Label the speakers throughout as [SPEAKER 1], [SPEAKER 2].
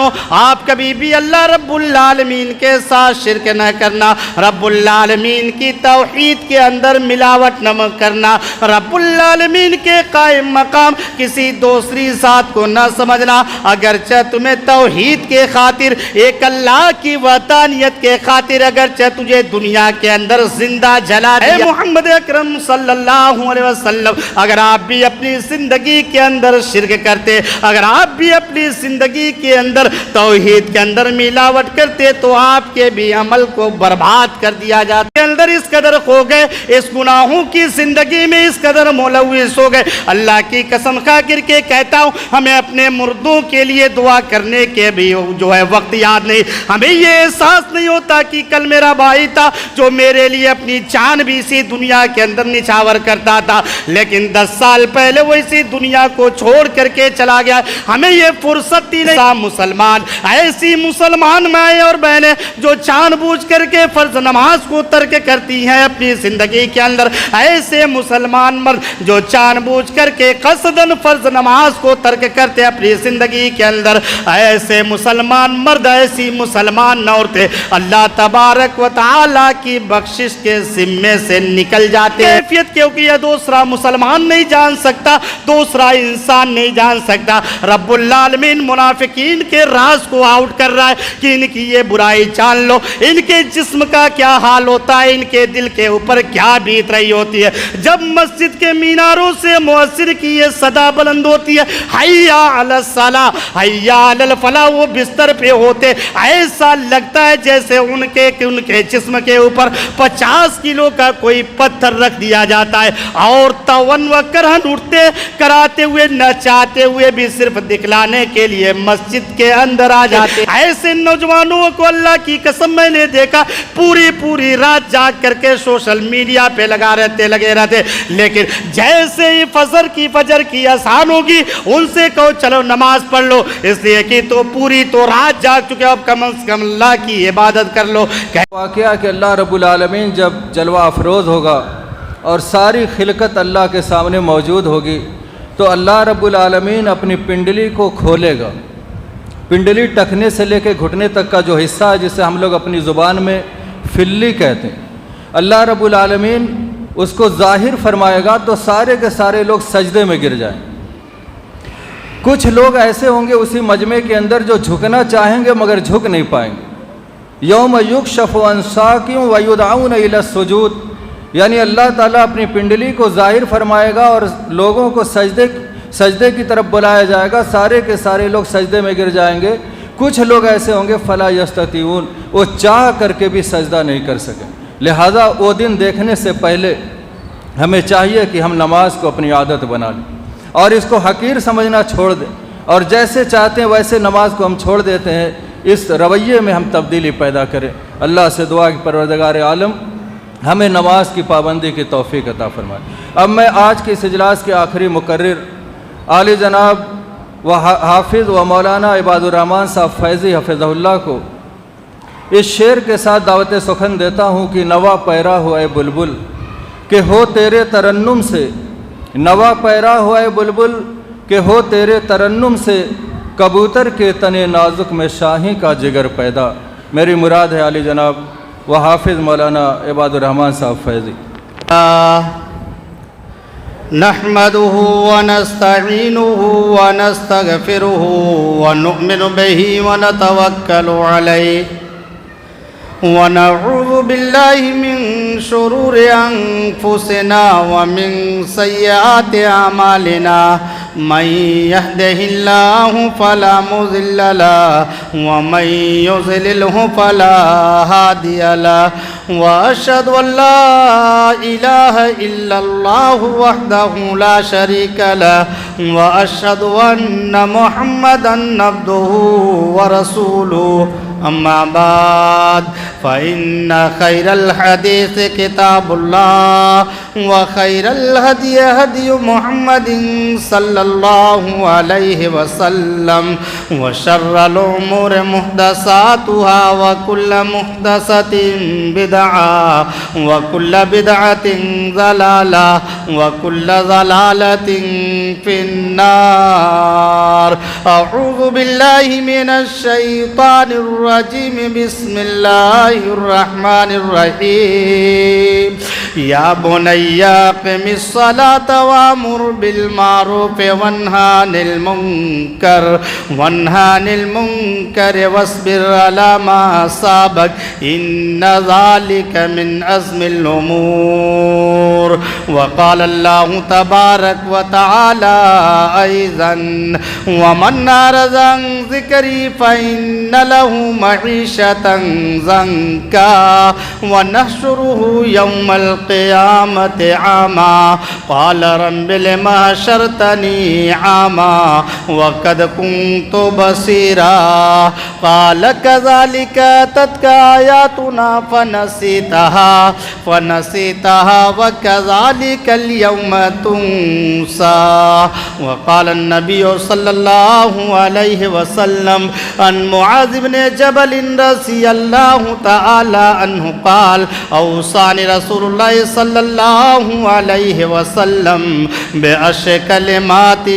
[SPEAKER 1] آپ کبھی بھی اللہ رب العالمین کے ساتھ شرک نہ کرنا، رب العالمین کی توحید کے اندر ملاوٹ نہ کرنا، رب العالمین کے قائم مقام کسی دوسری ذات کو نہ سمجھنا، اگرچہ تمہیں توحید کے خاطر ایک اللہ کی وحدانیت کے خاطر اگرچہ تجھے دنیا کے اندر زندہ جلا دیا۔ اے محمد اکرم صلی اللہ علیہ وسلم، اگر آپ بھی اپنی زندگی کے اندر شرک کرتے، اگر آپ بھی اپنی زندگی کے اندر توحید کے اندر ملاوٹ کرتے تو آپ کے بھی عمل کو برباد کر دیا جاتا۔ کے اندر اس قدر کھو گئے، اس گناہوں کی زندگی میں اس قدر ملوث ہو گئے، اللہ کی قسم کھا کر کے کہتا ہوں ہمیں اپنے مردوں کے لیے دعا کرنے کے بھی جو ہے وقت یاد نہیں، ہمیں یہ احساس نہیں ہوتا کہ کل میرا بھائی تھا جو میرے لیے اپنی جان بھی اسی دنیا کے اندر نچھاور کرتا تھا، لیکن 10 سال پہلے وہ اسی دنیا کو چھوڑ کر کے چلا گیا۔ ہمیں یہ فرصت ہی نہیں۔ مسلمان ایسی مسلمان مائیں اور بہنیں جو جان بوجھ کر کے فرض نماز کو ترک کرتی ہیں اپنی زندگی کے اندر، ایسے مسلمان مرد جو جان بوجھ کر کے قصداً فرض نماز کو ترک کرتے اپنی زندگی کے اندر، ایسے مسلمان مرد ایسی مسلمان عورتیں اللہ تبارک و تعالی کی بخشش کے ذمے سے نکل جاتے ہیں۔ کیفیت کیونکہ یہ دوسرا مسلمان نہیں جان سکتا، دوسرا انسان نہیں جان سکتا۔ رب العالمین منافقین کے راز کو آؤٹ کر رہا ہے کہ ان کی یہ برائی جان لو، ان کے جسم کا کیا حال ہوتا ہے، ان کے دل کے اوپر کیا بیت رہی ہوتی ہے جب مسجد کے میناروں سے مؤذن کی یہ صدا بلند ہوتی ہے حیا علی الصلاۃ حیا علی الفلاح، وہ بستر پہ ہوتے ایسا لگتا ہے جیسے ان کے جسم کے اوپر 50 کلو کا کوئی پتھر رکھ دیا جاتا ہے، اور تون و کرہن اٹھتے کراتے ہوئے نچاتے ہوئے بھی صرف دکھلانے کے لیے مسجد کے اندر آ جاتے۔ ایسے نوجوانوں کو اللہ کی قسم میں نے دیکھا پوری رات جاگ کر کے سوشل میڈیا پہ لگے رہتے، لیکن جیسے ہی فجر کی اذان ہوگی ان سے کہو چلو نماز پڑھ لو، اس لیے کہ تو پوری تو رات جاگ چکے، اب کم از کم اللہ کی عبادت کر لو۔
[SPEAKER 2] واقعہ کہ اللہ رب العالمین جب جلوہ افروز ہوگا اور ساری خلقت اللہ کے سامنے موجود ہوگی تو اللہ رب العالمین اپنی پنڈلی کو کھولے گا۔ پنڈلی ٹکنے سے لے کے گھٹنے تک کا جو حصہ ہے جسے ہم لوگ اپنی زبان میں فلی کہتے ہیں، اللہ رب العالمین اس کو ظاہر فرمائے گا تو سارے کے سارے لوگ سجدے میں گر جائیں۔ کچھ لوگ ایسے ہوں گے اسی مجمع کے اندر جو جھکنا چاہیں گے مگر جھک نہیں پائیں گے۔ یوم یکشف عن ساق ویدعون الی السجود، یعنی اللہ تعالیٰ اپنی پنڈلی کو ظاہر فرمائے گا اور لوگوں کو سجدے کی طرف بلایا جائے گا، سارے کے سارے لوگ سجدے میں گر جائیں گے۔ کچھ لوگ ایسے ہوں گے فلا یستطیعون، وہ چاہ کر کے بھی سجدہ نہیں کر سکیں۔ لہٰذا وہ دن دیکھنے سے پہلے ہمیں چاہیے کہ ہم نماز کو اپنی عادت بنا لیں اور اس کو حقیر سمجھنا چھوڑ دیں، اور جیسے چاہتے ہیں ویسے نماز کو ہم چھوڑ دیتے ہیں، اس رویے میں ہم تبدیلی پیدا کریں۔ اللہ سے دعا کہ پروردگار عالم ہمیں نماز کی پابندی کی توفیق عطا فرمائے۔ اب میں آج کے اس اجلاس کے آخری مقرر عالی جناب و حافظ و مولانا عباد الرحمن صاحب فیضی حفظہ اللہ کو اس شعر کے ساتھ دعوت سخن دیتا ہوں کہ نوا پیرا ہو اے بلبل کہ ہو تیرے ترنم سے، نوا پیرا ہو اے بلبل کہ ہو تیرے ترنم سے، کبوتر کے تنے نازک میں شاہی کا جگر پیدا۔ میری مراد ہے عالی جناب و حافظ مولانا عباد الرحمن صاحب فیضی۔
[SPEAKER 1] نحمده ونستعينه ونستغفره ونؤمن به ونتوكل عليه ونعوذ بالله من شرور أنفسنا ومن سيئات أعمالنا، من يهده الله فلا مضل له ومن يضلله فلا هادي له، وأشهد أن لا إله إلا الله وحده لا شريك له، وأشهد أن محمدا عبده ورسوله، أما بعد فإن خير الحديث كتاب الله وخير الهدي هدي محمد صلى الله عليه وسلم وشر الأمور محدثاتها وكل محدثة بدعة وكل بدعة ضلالة وكل ضلالة في النار. أعوذ بالله من الشيطان الرجيم. بسم الله الرحمن الرحيم. يا بني أقم الصلاة وأمر بالمعروف وانهى عن المنكر واصبر على ما أصابك إن ذلك من عزم الأمور. وقال الله تبارك وتعالى أيضا ومن أعرض عن ذكري فإن له معيشة ضنكا ونحشره يوم القيامة عاما قال رب لم حشرتني عاما وقد كنت بصيرا قال كذلك أتتك آياتنا فنسيتها وكذلك اليوم تنسى. وقال النبي صلى الله عليه وسلم عن معاذ بن جبل رضي الله تعالى عنه قال أوصاني رسول الله صلى الله عليه وسلم بعشر كلمات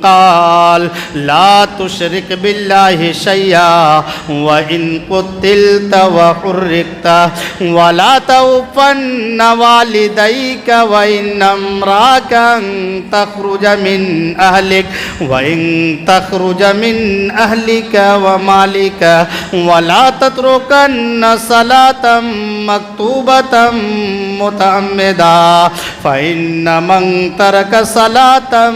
[SPEAKER 1] قال لا تشرك بالله شيئا وإن قتلت وحرقت ولا توفن والديك وإن أمرك أن تخرج من أهلك ومالك ولا تتركن صلاة مكتوبة متعمدا فإن من ترك صلاة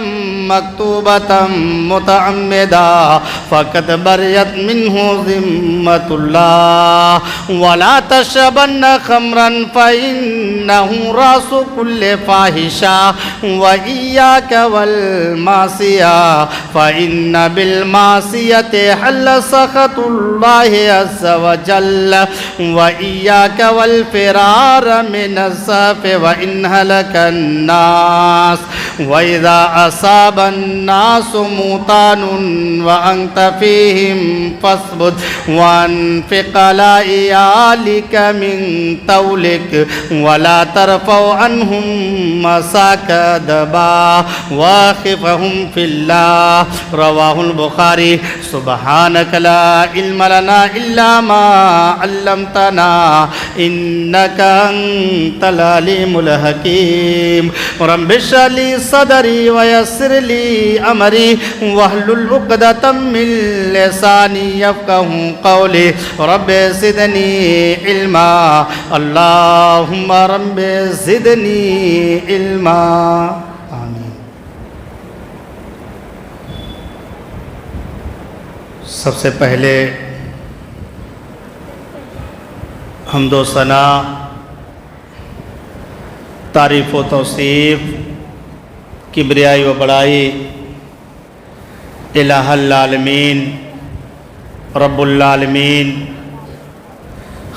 [SPEAKER 1] مكتوبة متعمدا فقد برئت منه ذمة الله. ولا تشربن خمرا فإنه رأس كل فاحشة وإياك والمعصية فإن بالمعصية حل سخط الله عز وجل وإياك والفرار من السيف وإن هلك الناس وإذا أصاب الناس موطان وأنت فيهم فاثبت وأنفق على عيالك من طولك ولا ترفع عنهم مساك دبا واخفهم في الله. رواه البخاري. سبحانك لا علم لنا إلا ما علمتنا إنك أنت العليم الحكيم. رب اشرح لي صدري ويسر لي أمري واحلل عقدة من لساني يفقهوا قولي. رب زدني علما. اللهم رب زدني علما. آمین. سب سے پہلے حمد و ثنا، تعریف و توصیف، کبریائی و بڑائی الہ العالمین رب العالمین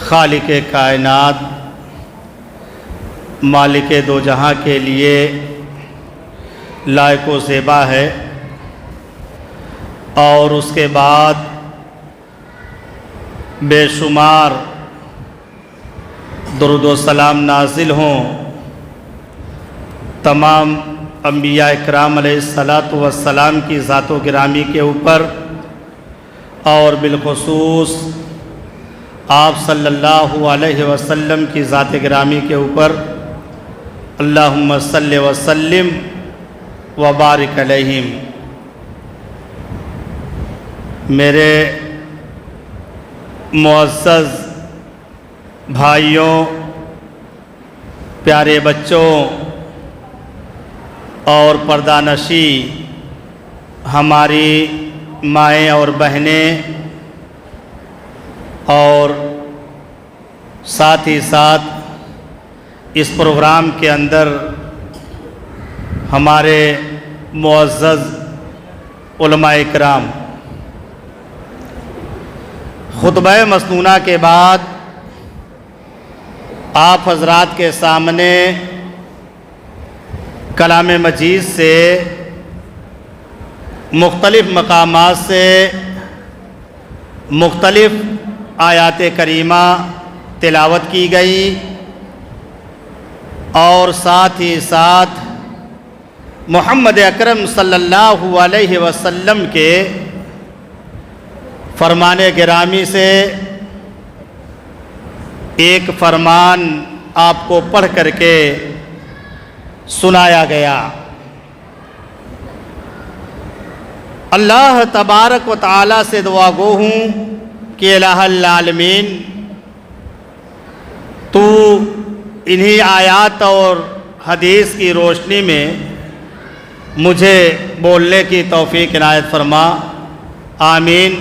[SPEAKER 1] خالق کائنات مالک دو جہاں کے لیے لائق و زیبا ہے. اور اس کے بعد بے شمار درود و سلام نازل ہوں تمام انبیاء اکرام علیہ السلام کی ذات و گرامی کے اوپر، اور بالخصوص آپ صلی اللہ علیہ وسلم کی ذات گرامی کے اوپر. اللہم صلی وسلم وبارک علیہم. میرے معزز بھائیوں، پیارے بچوں اور پردہ نشی ہماری مائیں اور بہنیں، اور ساتھ ہی ساتھ اس پروگرام کے اندر ہمارے معزز علماء کرام، خطبہ مسنونہ کے بعد آپ حضرات کے سامنے کلام مجید سے مختلف مقامات سے مختلف آیات کریمہ تلاوت کی گئی اور ساتھ ہی ساتھ محمد اکرم صلی اللہ علیہ وسلم کے فرمان گرامی سے ایک فرمان آپ کو پڑھ کر کے سنایا گیا۔ اللہ تبارک و تعالیٰ سے دعا گو ہوں کہ الہ العالمین تو انہی آیات اور حدیث کی روشنی میں مجھے بولنے کی توفیق عنایت فرما، آمین۔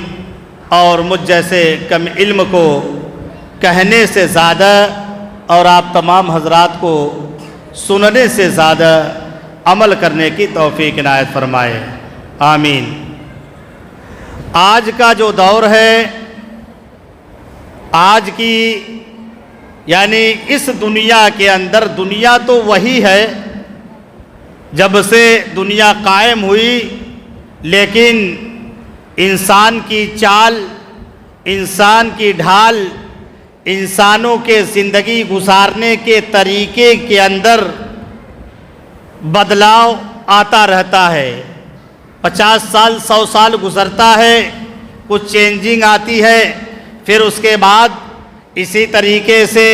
[SPEAKER 1] اور مجھ جیسے کم علم کو کہنے سے زیادہ اور آپ تمام حضرات کو سننے سے زیادہ عمل کرنے کی توفیق عنایت فرمائے، آمین۔ آج کا جو دور ہے، آج کی یعنی اس دنیا کے اندر، دنیا تو وہی ہے جب سے دنیا قائم ہوئی، لیکن انسان کی چال، انسان کی ڈھال، انسانوں کے زندگی گزارنے کے طریقے کے اندر بدلاؤ آتا رہتا ہے۔ 50 سال 100 سال گزرتا ہے، کچھ چینجنگ آتی ہے، پھر اس کے بعد اسی طریقے سے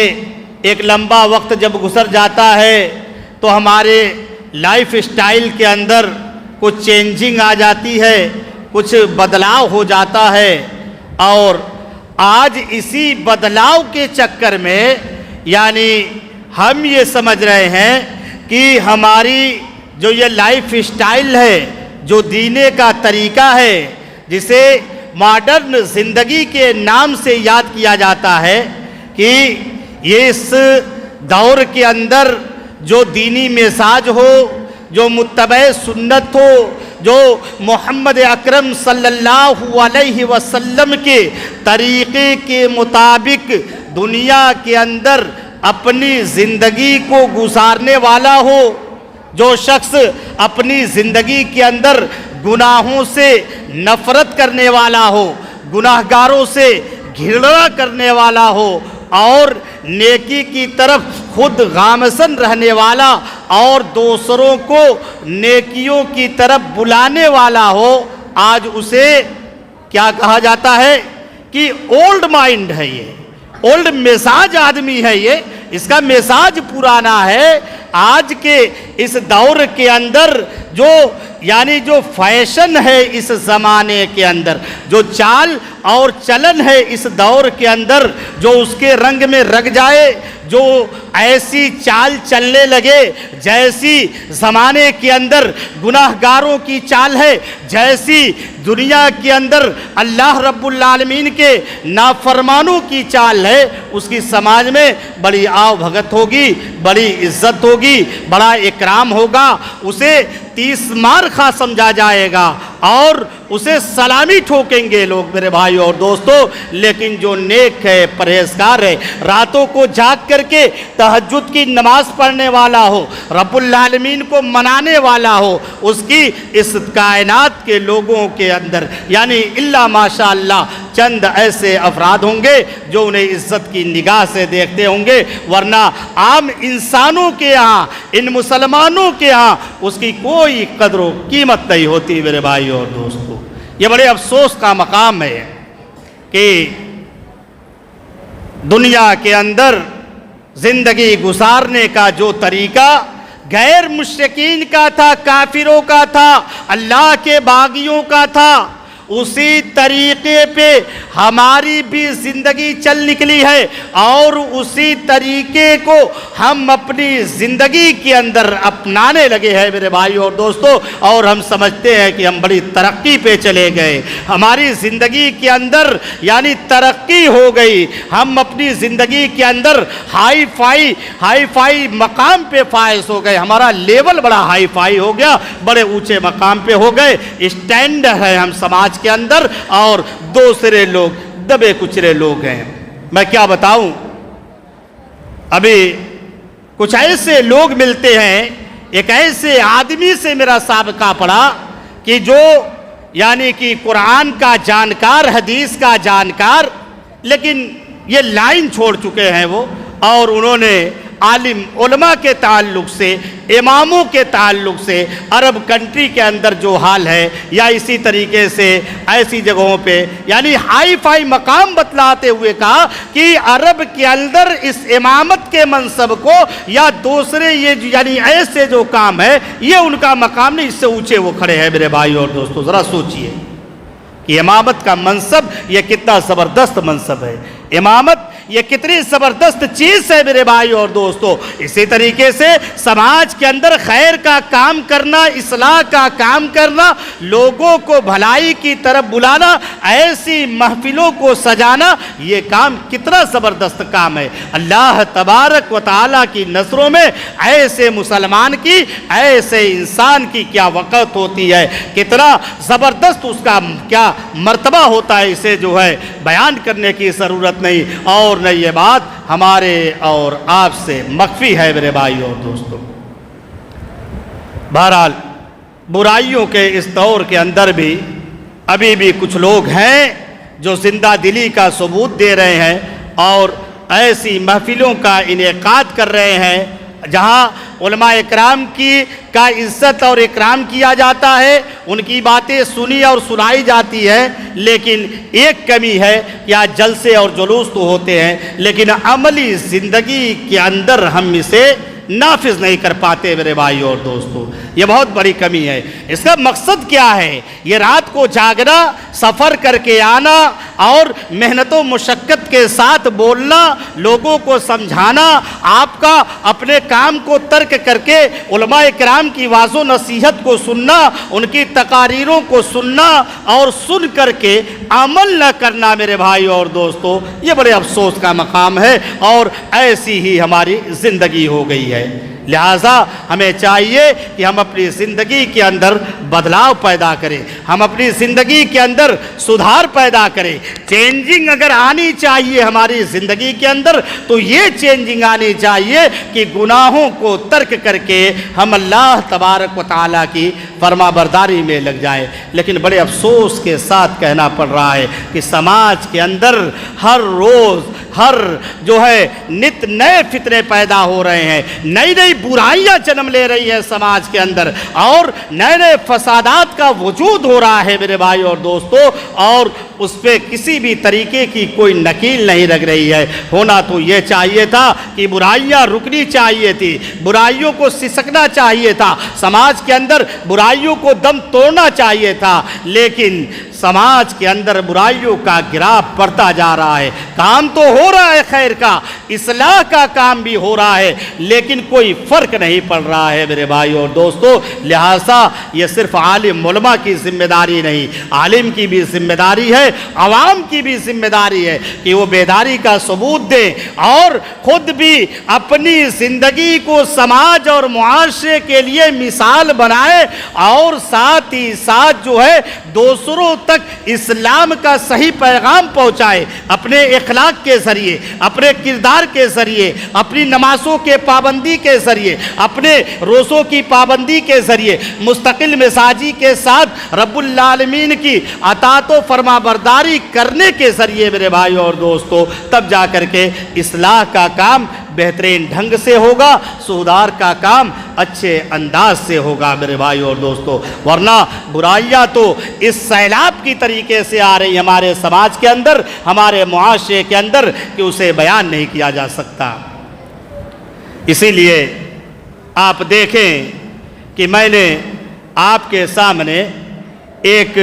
[SPEAKER 1] ایک لمبا وقت جب گزر جاتا ہے تو ہمارے لائف اسٹائل کے اندر کچھ چینجنگ آ جاتی ہے، کچھ بدلاؤ ہو جاتا ہے۔ اور آج اسی بدلاؤ کے چکر میں یعنی ہم یہ سمجھ رہے ہیں کہ ہماری جو یہ لائف اسٹائل ہے، جو جینے کا طریقہ ہے، جسے ماڈرن زندگی کے نام سے یاد کیا جاتا ہے، کہ یہ اس دور کے اندر جو دینی مزاج ہو، جو متبع سنت ہو، جو محمد اکرم صلی اللہ علیہ وسلم کے طریقے کے مطابق دنیا کے اندر اپنی زندگی کو گزارنے والا ہو، جو شخص اپنی زندگی کے اندر گناہوں سے نفرت کرنے والا ہو، گناہگاروں سے گھرنا کرنے والا ہو، اور نیکی کی طرف خود گامزن رہنے والا اور دوسروں کو نیکیوں کی طرف بلانے والا ہو، آج اسے کیا کہا جاتا ہے کہ اولڈ مائنڈ ہے، یہ اولڈ مزاج آدمی ہے، یہ اس کا مزاج پرانا ہے۔ آج کے اس دور کے اندر جو یعنی جو فیشن ہے اس زمانے کے اندر، جو چال اور چلن ہے اس دور کے اندر، جو اس کے رنگ میں رگ جائے، جو ایسی چال چلنے لگے جیسی زمانے کے اندر گناہگاروں کی چال ہے، جیسی دنیا کے اندر اللہ رب العالمین کے نافرمانوں کی چال ہے، اس کی سماج میں بڑی آؤ بھگت ہوگی، بڑی عزت ہوگی، بڑا اکرام ہوگا، اسے 30 مار خواہ سمجھا جائے گا اور اسے سلامی ٹھوکیں گے لوگ میرے بھائی اور دوستو۔ لیکن جو نیک ہے، پرہیزگار ہے، راتوں کو جاگ کر کے تہجد کی نماز پڑھنے والا ہو، رب العالمین کو منانے والا ہو، اس کی اس کائنات کے لوگوں کے اندر یعنی اللہ ماشاءاللہ چند ایسے افراد ہوں گے جو انہیں عزت کی نگاہ سے دیکھتے ہوں گے، ورنہ عام انسانوں کے ہاں، ان مسلمانوں کے ہاں اس کی کوئی قدر و قیمت نہیں ہوتی میرے بھائی اور دوستو۔ یہ بڑے افسوس کا مقام ہے کہ دنیا کے اندر زندگی گزارنے کا جو طریقہ غیر مشرکین کا تھا، کافروں کا تھا، اللہ کے باغیوں کا تھا، اسی طریقے پہ ہماری بھی زندگی چل نکلی ہے، اور اسی طریقے کو ہم اپنی زندگی کے اندر اپنانے لگے ہیں میرے بھائی اور دوستو، اور ہم سمجھتے ہیں کہ ہم بڑی ترقی پہ چلے گئے، ہماری زندگی کے اندر یعنی ترقی ہو گئی، ہم اپنی زندگی کے اندر ہائی فائی مقام پہ فائز ہو گئے، ہمارا لیول بڑا ہائی فائی ہو گیا، بڑے اونچے مقام پہ ہو گئے، اسٹینڈ ہے ہم سماج کے اندر، اور دوسرے لوگ دبے کچرے لوگ ہیں۔ میں کیا بتاؤں، ابھی کچھ ایسے لوگ ملتے ہیں ایک ایسے آدمی سے میرا سابقہ پڑا کہ جو یعنی کہ قرآن کا جانکار، حدیث کا جانکار، لیکن یہ لائن چھوڑ چکے ہیں وہ، اور انہوں نے عالم علماء کے تعلق سے، اماموں کے تعلق سے عرب کنٹری کے اندر جو حال ہے یا اسی طریقے سے ایسی جگہوں پہ یعنی ہائی فائی مقام بتلاتے ہوئے کہا کہ عرب کے اندر اس امامت کے منصب کو یا دوسرے یہ یعنی ایسے جو کام ہے یہ ان کا مقام نہیں، اس سے اونچے وہ کھڑے ہیں میرے بھائی اور دوستو۔ ذرا سوچئے کہ امامت کا منصب یہ کتنا زبردست منصب ہے، امامت یہ کتنی زبردست چیز ہے میرے بھائی اور دوستو۔ اسی طریقے سے سماج کے اندر خیر کا کام کرنا، اصلاح کا کام کرنا، لوگوں کو بھلائی کی طرف بلانا، ایسی محفلوں کو سجانا، یہ کام کتنا زبردست کام ہے۔ اللہ تبارک و تعالیٰ کی نظروں میں ایسے مسلمان کی، ایسے انسان کی کیا وقت ہوتی ہے، کتنا زبردست اس کا کیا مرتبہ ہوتا ہے، اسے جو ہے بیان کرنے کی ضرورت نہیں، اور نہ یہ بات ہمارے اور آپ سے مخفی ہے میرے بھائی اور دوستو۔ بہرحال برائیوں کے اس دور کے اندر بھی ابھی بھی کچھ لوگ ہیں جو زندہ دلی کا ثبوت دے رہے ہیں اور ایسی محفلوں کا انعقاد کر رہے ہیں جہاں علماء اکرام کا عزت اور اکرام کیا جاتا ہے، ان کی باتیں سنی اور سنائی جاتی ہے، لیکن ایک کمی ہے کہ آج جلسے اور جلوس تو ہوتے ہیں لیکن عملی زندگی کے اندر ہم اسے نافذ نہیں کر پاتے میرے بھائی اور دوستو، یہ بہت بڑی کمی ہے۔ اس کا مقصد کیا ہے؟ یہ رات کو جاگنا، سفر کر کے آنا اور محنت و مشقت کے ساتھ بولنا، لوگوں کو سمجھانا، آپ کا اپنے کام کو ترک کر کے علماء کرام کی واعظ و نصیحت کو سننا، ان کی تقاریروں کو سننا اور سن کر کے عمل نہ کرنا میرے بھائی اور دوستو، یہ بڑے افسوس کا مقام ہے اور ایسی ہی ہماری زندگی ہو گئی ہے۔ لہٰذا ہمیں چاہیے کہ ہم اپنی زندگی کے اندر بدلاؤ پیدا کریں، ہم اپنی زندگی کے اندر سدھار پیدا کریں۔ چینجنگ اگر آنی چاہیے ہماری زندگی کے اندر تو یہ چینجنگ آنی چاہیے کہ گناہوں کو ترک کر کے ہم اللہ تبارک و تعالیٰ کی فرما برداری میں لگ جائیں۔ لیکن بڑے افسوس کے ساتھ کہنا پڑ رہا ہے کہ سماج کے اندر ہر روز ہر جو ہے نت نئے فتنے پیدا ہو رہے ہیں، نئی نئی برائیاں جنم لے رہی ہیں سماج کے اندر اور نئے نئے فسادات کا وجود ہو رہا ہے میرے بھائی اور دوستو، اور اس پہ کسی بھی طریقے کی کوئی نکیل نہیں لگ رہی ہے۔ ہونا تو یہ چاہیے تھا کہ برائیاں رکنی چاہیے تھی، برائیوں کو سسکنا چاہیے تھا، سماج کے اندر برائیوں کو دم توڑنا چاہیے تھا، لیکن سماج کے اندر برائیوں کا گراف بڑھتا جا رہا ہے۔ کام تو ہو رہا ہے خیر کا، اصلاح کا کام بھی ہو رہا ہے، لیکن کوئی فرق نہیں پڑ رہا ہے میرے بھائی اور دوستو۔ لہٰذا یہ صرف عالم علماء کی ذمہ داری نہیں، عالم کی بھی ذمہ داری ہے، عوام کی بھی ذمہ داری ہے کہ وہ بیداری کا ثبوت دیں اور خود بھی اپنی زندگی کو سماج اور معاشرے کے لیے مثال بنائے اور ساتھ ہی ساتھ جو ہے دوسروں تک اسلام کا صحیح پیغام پہنچائے، اپنے اخلاق کے ذریعے، اپنے کردار کے ذریعے، اپنی نمازوں کے پابندی کے ذریعے، اپنے روزوں کی پابندی کے ذریعے، مستقل مزاجی کے ساتھ رب العالمین کی اطاعت و فرما برداری کرنے کے ذریعے میرے بھائی اور دوستو، تب جا کر کے اصلاح کا کام بہترین ڈھنگ سے ہوگا، سدھار کا کام اچھے انداز سے ہوگا میرے بھائی اور دوستو۔ ورنہ برائیاں تو اس سیلاب کی طریقے سے آ رہی ہمارے سماج کے اندر، ہمارے معاشرے کے اندر کہ اسے بیان نہیں کیا جا سکتا۔ اسی لیے آپ دیکھیں کہ میں نے آپ کے سامنے ایک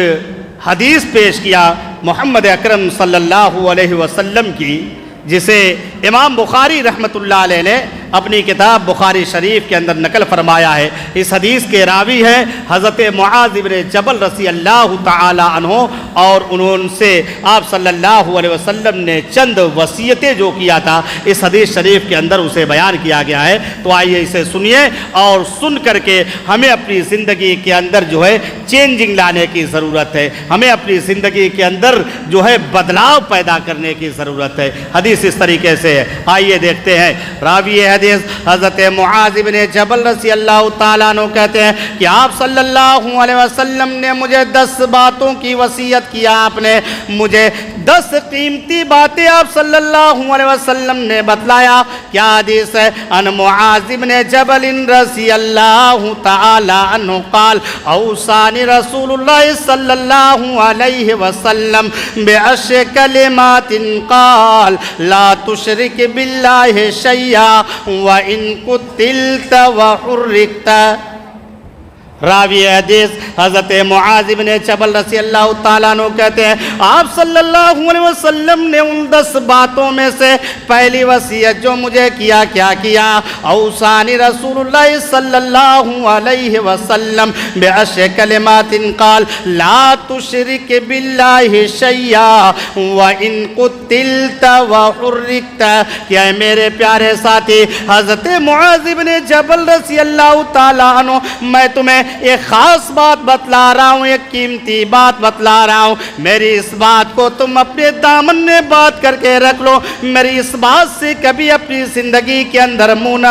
[SPEAKER 1] حدیث پیش کیا محمد اکرم صلی اللہ علیہ وسلم کی، جسے امام بخاری رحمۃ اللہ علیہ نے اپنی کتاب بخاری شریف کے اندر نقل فرمایا ہے۔ اس حدیث کے راوی ہیں حضرت معاذ بن جبل رضی اللہ تعالی عنہ، اور انہوں سے آپ صلی اللہ علیہ وسلم نے چند وصیتیں جو کیا تھا اس حدیث شریف کے اندر اسے بیان کیا گیا ہے۔ تو آئیے اسے سنیے اور سن کر کے ہمیں اپنی زندگی کے اندر جو ہے چینجنگ لانے کی ضرورت ہے، ہمیں اپنی زندگی کے اندر جو ہے بدلاؤ پیدا کرنے کی ضرورت ہے۔ حدیث اس طریقے سے ہے، آئیے دیکھتے ہیں۔ راوی حدیث حضرت معاذ بن جبل رضی اللہ تعالیٰ عنہ کہتے ہیں کہ آپ صلی اللہ علیہ وسلم نے مجھے 10 باتوں کی وصیت کیا. آپ نے مجھے 10 قیمتی باتیں آپ صلی اللہ علیہ وسلم نے بتلایا. کیا حدیث ہے؟ ان معاذ بن جبل رضی اللہ تعالیٰ عنہ قال اوصانی رسول اللہ صلی اللہ علیہ وسلم بعشر کلمات قال لا تشرک باللہ شیئا وإن قتلت وحرقت. راوی حدیث حضرت معاذ بن جبل رضی اللہ تعالیٰ عنہ کہتے ہیں آپ صلی اللہ علیہ وسلم نے ان 10 باتوں میں سے پہلی وصیت جو مجھے کیا اوصانی رسول اللہ صلی اللہ علیہ وسلم بعشر کلمات قال لا تشرک باللہ شیئا وإن قتلت وحرقت. کیا ہے میرے پیارے ساتھی حضرت معاذ بن جبل رضی اللہ تعالیٰ عنہ میں تمہیں ایک خاص بات بتلا رہا ہوں, ایک قیمتی بات بتلا رہا ہوں. میری اس بات کو تم اپنے دامن میں بات کر کے رکھ لو. میری اس بات سے کبھی اپنی زندگی کے اندر منہ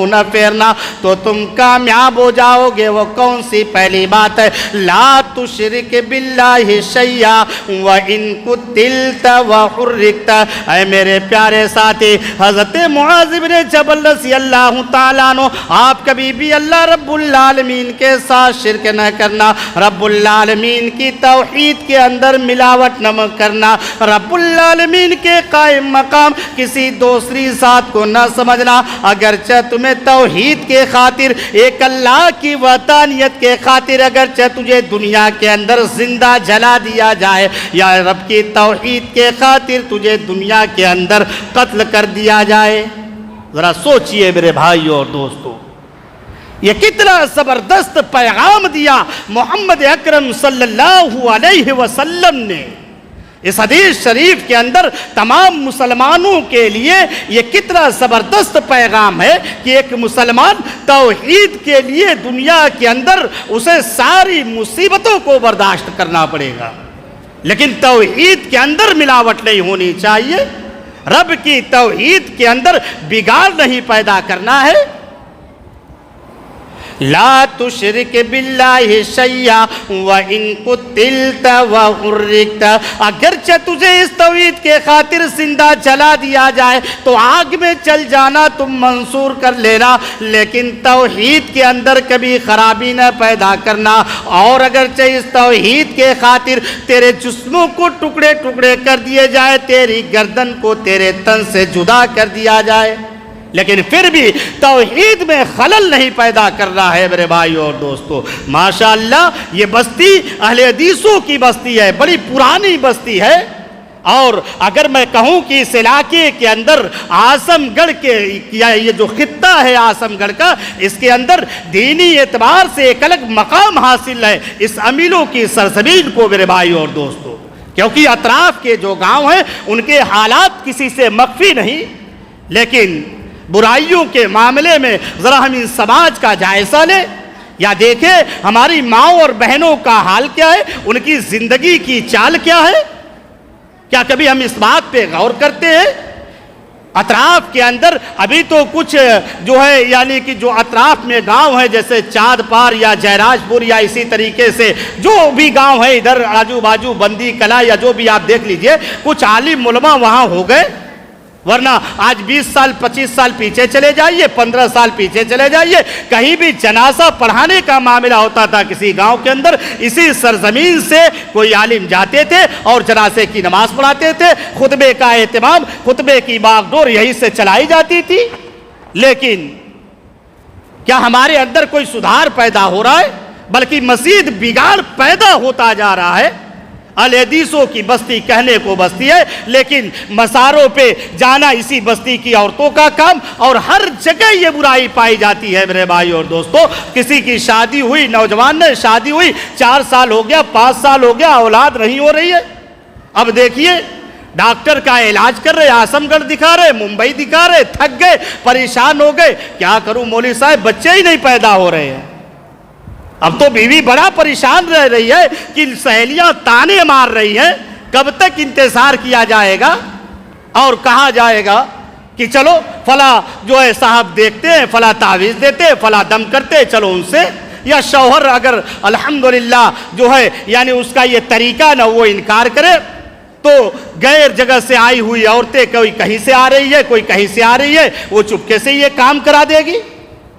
[SPEAKER 1] نہ پھیرنا تو تم کامیاب ہو جاؤ گے. وہ کون سی پہلی بات ہے؟ لا تشرک باللہ شیئا وإن قتلت وحرقت. اے میرے پیارے ساتھی حضرت معاذ بن جبل رضی اللہ تعالیٰ عنہ آپ کبھی بھی اللہ رب العالمین کے ساتھ شرک نہ کرنا, رب العالمین کی توحید کے اندر ملاوٹ نہ کرنا, رب العالمین کے قائم مقام کسی دوسری ذات کو نہ سمجھنا. اگرچہ تمہیں توحید کے خاطر, ایک اللہ کی وحدانیت کے خاطر اگرچہ تجھے دنیا کے اندر زندہ جلا دیا جائے, یا رب کی توحید کے خاطر تجھے دنیا کے اندر قتل کر دیا جائے. ذرا سوچئے میرے بھائیوں اور دوستوں, یہ کتنا زبردست پیغام دیا محمد اکرم صلی اللہ علیہ وسلم نے. اس حدیث شریف کے اندر تمام مسلمانوں کے لیے یہ کتنا زبردست پیغام ہے کہ ایک مسلمان توحید کے لیے دنیا کے اندر اسے ساری مصیبتوں کو برداشت کرنا پڑے گا, لیکن توحید کے اندر ملاوٹ نہیں ہونی چاہیے. رب کی توحید کے اندر بگاڑ نہیں پیدا کرنا ہے. لا تشرک باللہ شیئا وإن قتلت وحرقت. اگرچہ تجھے اس توحید کے خاطر زندہ جلا دیا جائے تو آگ میں چل جانا تم منصور کر لینا, لیکن توحید کے اندر کبھی خرابی نہ پیدا کرنا. اور اگرچہ اس توحید کے خاطر تیرے جسموں کو ٹکڑے ٹکڑے کر دیے جائے, تیری گردن کو تیرے تن سے جدا کر دیا جائے, لیکن پھر بھی توحید میں خلل نہیں پیدا کر رہا ہے. میرے بھائیوں اور دوستو, ماشاءاللہ یہ بستی اہل حدیثوں کی بستی ہے, بڑی پرانی بستی ہے. اور اگر میں کہوں کہ اس علاقے کے اندر اعظم گڑھ کے یہ جو خطہ ہے اعظم گڑھ کا, اس کے اندر دینی اعتبار سے ایک الگ مقام حاصل ہے اس امیروں کی سرزمین کو. میرے بھائیوں اور دوستو, کیونکہ اطراف کے جو گاؤں ہیں ان کے حالات کسی سے مخفی نہیں, لیکن برائیوں کے معاملے میں ذرا ہم ان سماج کا جائزہ لیں یا دیکھیں ہماری ماؤں اور بہنوں کا حال کیا ہے, ان کی زندگی کی چال کیا ہے. کیا کبھی ہم اس بات پہ غور کرتے ہیں؟ اطراف کے اندر ابھی تو کچھ جو ہے یعنی کہ جو اطراف میں گاؤں ہیں جیسے چاند پار یا جیراج پور یا اسی طریقے سے جو بھی گاؤں ہے ادھر آجو باجو بندی کلا یا جو بھی آپ دیکھ لیجئے, کچھ عالم علماء وہاں ہو گئے, ورنہ آج 20 سال 25 سال پیچھے چلے جائیے, 15 سال پیچھے چلے جائیے, کہیں بھی جنازہ پڑھانے کا معاملہ ہوتا تھا کسی گاؤں کے اندر, اسی سرزمین سے کوئی عالم جاتے تھے اور جنازے کی نماز پڑھاتے تھے. خطبے کا اہتمام, خطبے کی باغ ڈور یہیں سے چلائی جاتی تھی. لیکن کیا ہمارے اندر کوئی سدھار پیدا ہو رہا ہے؟ بلکہ مزید بگاڑ پیدا ہوتا جا رہا ہے. اہل حدیثوں کی بستی کہنے کو بستی ہے, لیکن مزاروں پہ جانا اسی بستی کی عورتوں کا کام, اور ہر جگہ یہ برائی پائی جاتی ہے. میرے بھائی اور دوستو, کسی کی شادی ہوئی, نوجوان نے شادی ہوئی, 4 سال ہو گیا, 5 سال ہو گیا, اولاد نہیں ہو رہی ہے. اب دیکھیے ڈاکٹر کا علاج کر رہے, اعظم گڑھ دکھا رہے, ممبئی دکھا رہے, تھک گئے, پریشان ہو گئے. کیا کروں مولوی صاحب, بچے ہی نہیں پیدا ہو رہے ہیں. اب تو بیوی بڑا پریشان رہ رہی ہے کہ سہیلیاں تانے مار رہی ہیں, کب تک انتظار کیا جائے گا اور کہا جائے گا کہ چلو فلاں جو ہے صاحب دیکھتے ہیں، فلاں تعویذ دیتے، فلاں دم کرتے، چلو ان سے، یا شوہر اگر الحمدللہ جو ہے یعنی اس کا یہ طریقہ نہ وہ انکار کرے تو غیر جگہ سے آئی ہوئی عورتیں، کوئی کہیں سے آ رہی ہے، کوئی کہیں سے آ رہی ہے، وہ چپکے سے یہ کام کرا دے گی۔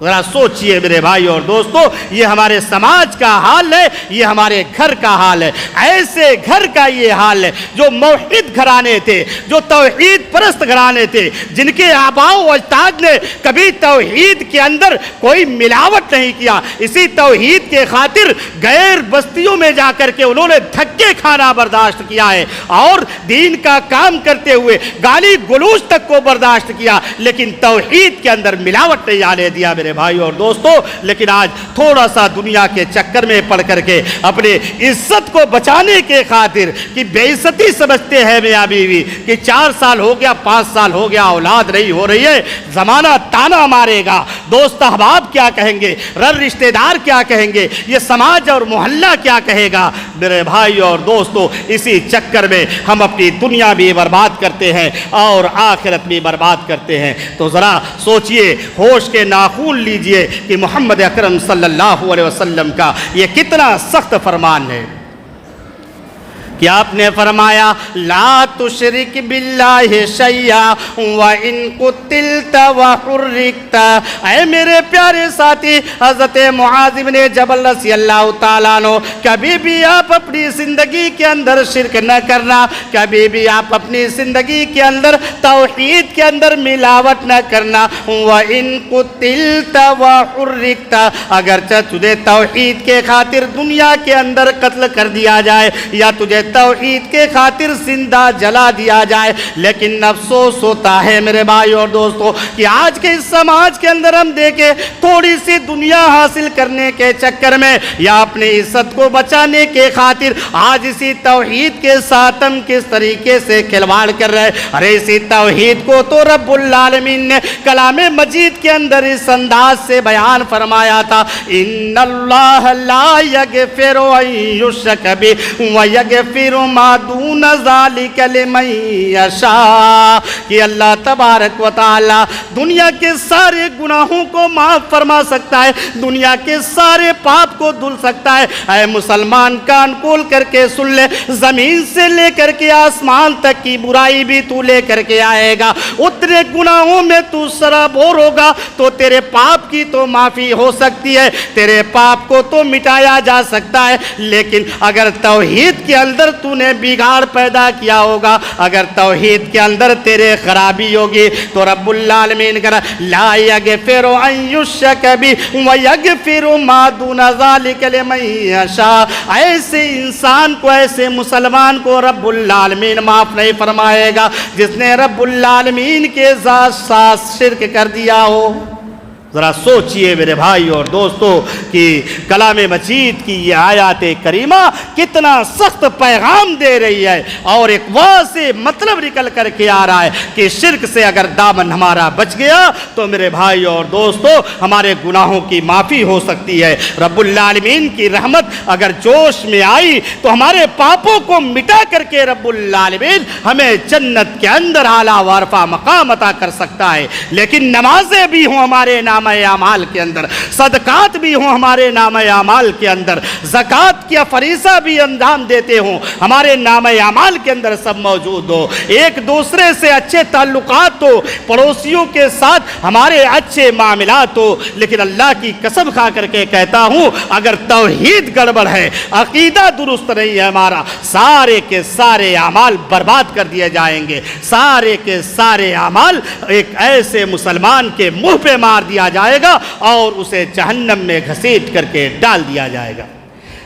[SPEAKER 1] ذرا سوچئے میرے بھائی اور دوستو، یہ ہمارے سماج کا حال ہے، یہ ہمارے گھر کا حال ہے۔ ایسے گھر کا یہ حال ہے جو موحد گھرانے تھے، جو توحید پرست گھرانے تھے، جن کے آباء و اجداد نے کبھی توحید کے اندر کوئی ملاوٹ نہیں کیا، اسی توحید کے خاطر غیر بستیوں میں جا کر کے انہوں نے دھکے کھانا برداشت کیا ہے اور دین کا کام کرتے ہوئے گالی گلوچ تک کو برداشت کیا، لیکن توحید کے اندر ملاوٹ نہیں آنے دیا میرے بھائی اور دوستو۔ لیکن آج تھوڑا سا دنیا کے چکر میں پڑ کر کے اپنے عزت کو بچانے کے خاطر کہ بے عزتی سمجھتے ہیں میاں بیوی کہ 4 سال ہو گیا، 5 سال ہو گیا، اولاد نہیں ہو رہی ہے، زمانہ تانا مارے گا، دوست احباب کیا کہیں گے، رشتہ دار کیا کہیں گے، یہ سماج اور محلہ کیا کہے گا۔ میرے بھائی اور دوستو، اسی چکر میں ہم اپنی دنیا بھی برباد کرتے ہیں اور آخرت بھی برباد کرتے ہیں۔ تو ذرا سوچئے، ہوش کے ناخون لیجئے کہ محمد اکرم صلی اللہ علیہ وسلم کا یہ کتنا سخت فرمان ہے کہ آپ نے فرمایا لا تشرک باللہ شیئا وَإِن قُتِلْتَ وَحُرِّقْتَ۔ اے میرے پیارے ساتھی، حضرت معاذ بن جبل رضی اللہ تعالیٰ عنہ، کبھی بھی آپ اپنی زندگی کے اندر شرک نہ کرنا، کبھی بھی آپ اپنی زندگی کے اندر توحید کے اندر ملاوٹ نہ کرنا۔ وَإِن قُتِلْتَ وَحُرِّقْتَ، اگرچہ تجھے توحید کے خاطر دنیا کے اندر قتل کر دیا جائے یا تجھے توحید کے خاطر زندہ جلا دیا جائے، لیکن افسوس ہوتا ہے میرے بھائی اور دوستو کہ آج کے اس سماج کے اندر ہم دیکھیں تھوڑی سی دنیا حاصل کرنے کے چکر میں یا اپنی عزت کو بچانے کے خاطر آج اسی توحید کے ساتھ ہم کس طریقے سے کھلواڑ کر رہے ہیں۔ ارے اسی توحید کو تو رب العالمین نے کلام مجید کے اندر اس انداز سے بیان فرمایا تھا، ان اللہ لا یغفر ان یشرک بہ ویغفر ما دون ذالک لمن یشاء، کہ اللہ تبارک و تعالی دنیا کے سارے گناہوں کو معاف فرما سکتا ہے، دنیا کے سارے پاپ کو دھل سکتا ہے۔ اے مسلمان کان کھول کر کے سن لے، زمین سے لے کر کے آسمان تک کی برائی بھی تو لے کر کے آئے گا، اتنے گناہوں میں تو سرابور ہوگا تو تیرے پاپ کی تو معافی ہو سکتی ہے، تیرے پاپ کو تو مٹایا جا سکتا ہے، لیکن اگر توحید کے اندر تو نے بگاڑ پیدا کیا ہوگا، اگر توحید کے اندر تیرے خرابی ہوگی تو رب العالمین کہا لا یغفر ان یشرک بہ ویغفر ما دون ذالک لمن یشاء۔ ایسے انسان کو، ایسے مسلمان کو رب العالمین معاف نہیں فرمائے گا جس نے رب العالمین کے ذات ساتھ شرک کر دیا ہو۔ ذرا سوچئے میرے بھائی اور دوستو کہ کلام مجید کی یہ آیات کریمہ کتنا سخت پیغام دے رہی ہے اور ایک واضح مطلب نکل کر کے آ رہا ہے کہ شرک سے اگر دامن ہمارا بچ گیا تو میرے بھائی اور دوستو ہمارے گناہوں کی معافی ہو سکتی ہے۔ رب العالمین کی رحمت اگر جوش میں آئی تو ہمارے پاپوں کو مٹا کر کے رب العالمین ہمیں جنت کے اندر اعلیٰ و عرفہ مقام عطا کر سکتا ہے۔ لیکن نمازیں بھی ہوں ہمارے نام اعمال کے اندر، صدقات بھی ہوں ہمارے نام اعمال کے اندر، زکوٰۃ کیا فریضہ بھی انجام دیتے ہوں ہمارے نام اعمال کے اندر، سب موجود ہو، ایک دوسرے سے اچھے تعلقات ہو، پڑوسیوں کے ساتھ ہمارے اچھے معاملات ہو، لیکن اللہ کی قسم کھا کر کے کہتا ہوں اگر توحید گڑبڑ ہے، عقیدہ درست نہیں ہے ہمارا، سارے کے سارے اعمال برباد کر دیے جائیں گے، سارے کے سارے اعمال ایک ایسے مسلمان کے منہ پہ مار دیا جائے گا اور اسے جہنم میں گھسیٹ کر کے ڈال دیا جائے گا۔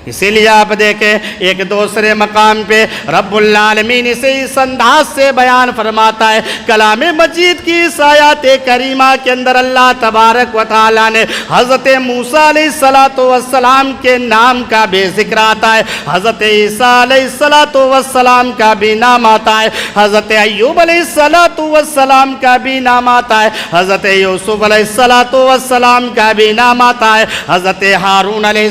[SPEAKER 1] اسی لیے آپ دیکھیں ایک دوسرے مقام پہ رب العالمین اسے اس انداز سے بیان فرماتا ہے، کلام مجید کی اس آیات کریمہ کے اندر اللہ تبارک و تعالیٰ نے حضرت موسیٰ علیہ السلام کے نام کا بھی ذکر آتا ہے، حضرت عیسیٰ علیہ السلام کا بھی نام آتا ہے، حضرت ایوب علیہ السلام کا بھی نام آتا ہے، حضرت یوسف علیہ السلام کا بھی نام آتا ہے، حضرت ہارون علیہ